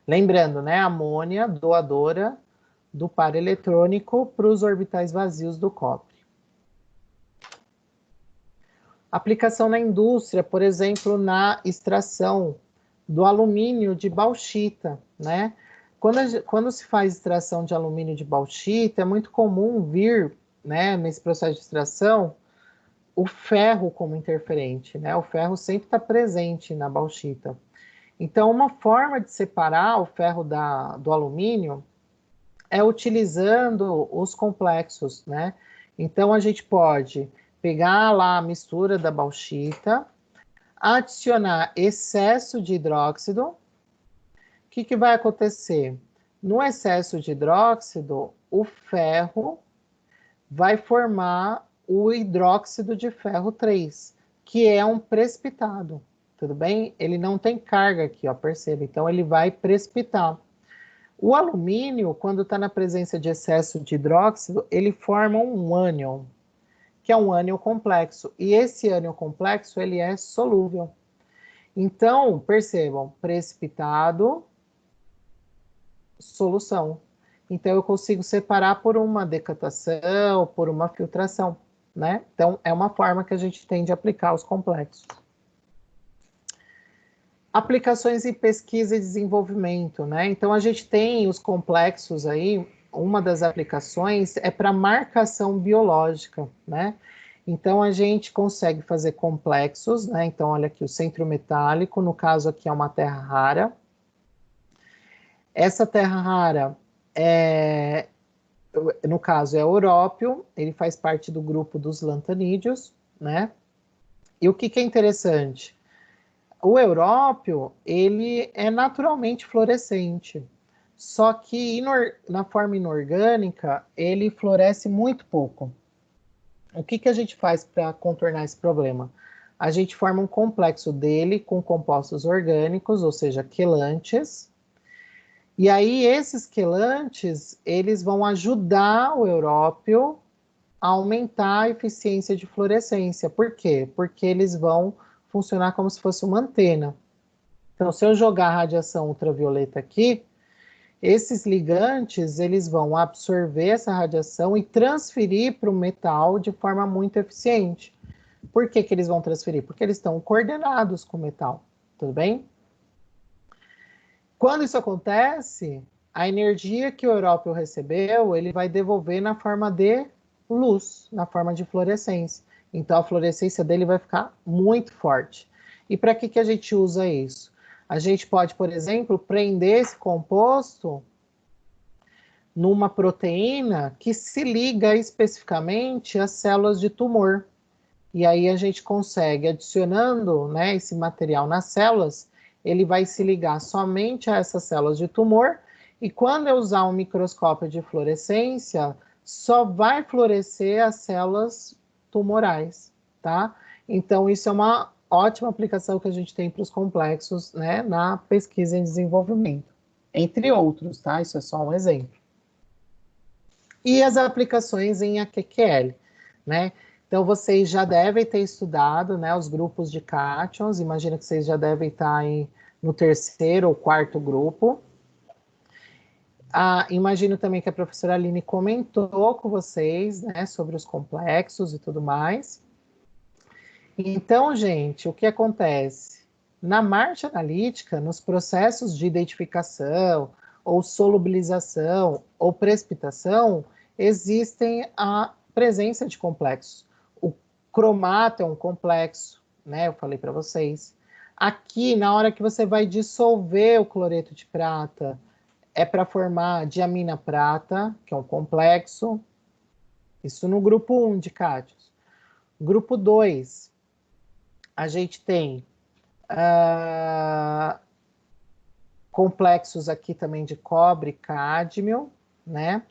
Lembrando, né, amônia doadora do par eletrônico para os orbitais vazios do cobre. Aplicação na indústria, por exemplo, na extração do alumínio de bauxita, né? Quando se faz extração de alumínio de bauxita, é muito comum vir, né, nesse processo de extração, o ferro como interferente, né? O ferro sempre está presente na bauxita. Então, uma forma de separar o ferro do alumínio é utilizando os complexos, né? Então, a gente pode pegar lá a mistura da bauxita, adicionar excesso de hidróxido. O que vai acontecer? No excesso de hidróxido, o ferro vai formar o hidróxido de ferro 3, que é um precipitado, tudo bem? Ele não tem carga aqui, ó, perceba, então ele vai precipitar. O alumínio, quando está na presença de excesso de hidróxido, ele forma um ânion, que é um ânion complexo, e esse ânion complexo, ele é solúvel. Então, percebam, precipitado, solução. Então, eu consigo separar por uma decantação, por uma filtração, né? Então, é uma forma que a gente tem de aplicar os complexos. Aplicações em pesquisa e desenvolvimento, né? Então, a gente tem os complexos aí, uma das aplicações é para marcação biológica, né? Então, a gente consegue fazer complexos, né? Então, olha aqui, o centro metálico, no caso aqui é uma terra rara. Essa terra rara, no caso, é európio, ele faz parte do grupo dos lantanídeos, né? E o que é interessante? O európio, ele é naturalmente fluorescente, só que na forma inorgânica, ele floresce muito pouco. O que a gente faz para contornar esse problema? A gente forma um complexo dele com compostos orgânicos, ou seja, quelantes, e aí esses quelantes, eles vão ajudar o európio a aumentar a eficiência de fluorescência. Por quê? Porque eles vão funcionar como se fosse uma antena. Então, se eu jogar radiação ultravioleta aqui, esses ligantes, eles vão absorver essa radiação e transferir para o metal de forma muito eficiente. Por que eles vão transferir? Porque eles estão coordenados com o metal, tudo bem? Quando isso acontece, a energia que o európio recebeu, ele vai devolver na forma de luz, na forma de fluorescência. Então, a fluorescência dele vai ficar muito forte. E para que a gente usa isso? A gente pode, por exemplo, prender esse composto numa proteína que se liga especificamente às células de tumor. E aí a gente consegue, adicionando, né, esse material nas células, ele vai se ligar somente a essas células de tumor, e quando eu usar um microscópio de fluorescência, só vai florescer as células tumorais, tá? Então, isso é uma ótima aplicação que a gente tem para os complexos, né, na pesquisa em desenvolvimento, entre outros, tá? Isso é só um exemplo. E as aplicações em AQQL, né? Então, vocês já devem ter estudado, né, os grupos de cátions, imagino que vocês já devem estar aí no terceiro ou quarto grupo. Imagino também que a professora Aline comentou com vocês, né, sobre os complexos e tudo mais. Então, gente, o que acontece? Na marcha analítica, nos processos de identificação, ou solubilização, ou precipitação, existem a presença de complexos. O cromato é um complexo, né? Eu falei para vocês. Aqui, na hora que você vai dissolver o cloreto de prata, é para formar diamina prata, que é um complexo. Isso no grupo 1 de cátions. Grupo 2, a gente tem complexos aqui também de cobre e cádmio, né?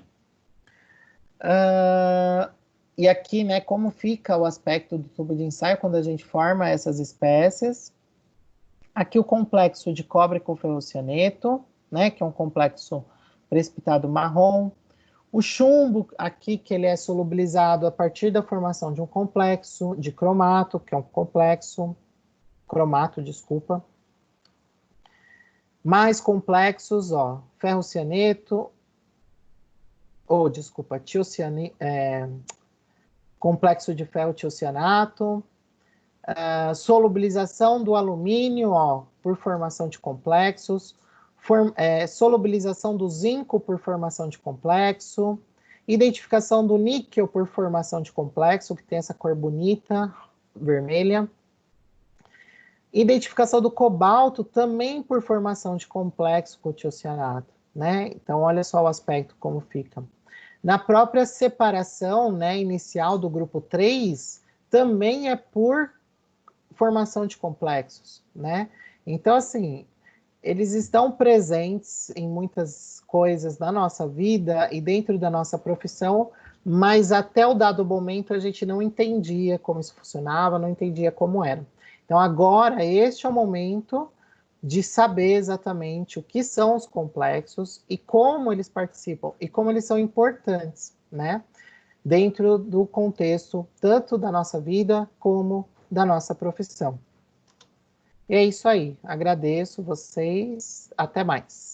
E aqui, né, como fica o aspecto do tubo de ensaio quando a gente forma essas espécies. Aqui o complexo de cobre com ferrocianeto, né, que é um complexo precipitado marrom. O chumbo aqui, que ele é solubilizado a partir da formação de um complexo de cromato, que é um complexo, cromato, desculpa. Mais complexos, ó, ferrocianeto, complexo de ferro tiocianato, solubilização do alumínio, ó, por formação de complexos, solubilização do zinco por formação de complexo, identificação do níquel por formação de complexo, que tem essa cor bonita, vermelha, identificação do cobalto também por formação de complexo com tiocianato, né? Então, olha só o aspecto como fica. Na própria separação, né, inicial do grupo 3, também é por formação de complexos, né? Então, assim, eles estão presentes em muitas coisas da nossa vida e dentro da nossa profissão, mas até o dado momento a gente não entendia como isso funcionava, não entendia como era. Então, agora, este é o momento de saber exatamente o que são os complexos e como eles participam e como eles são importantes, né? Dentro do contexto tanto da nossa vida como da nossa profissão. E é isso aí. Agradeço vocês. Até mais.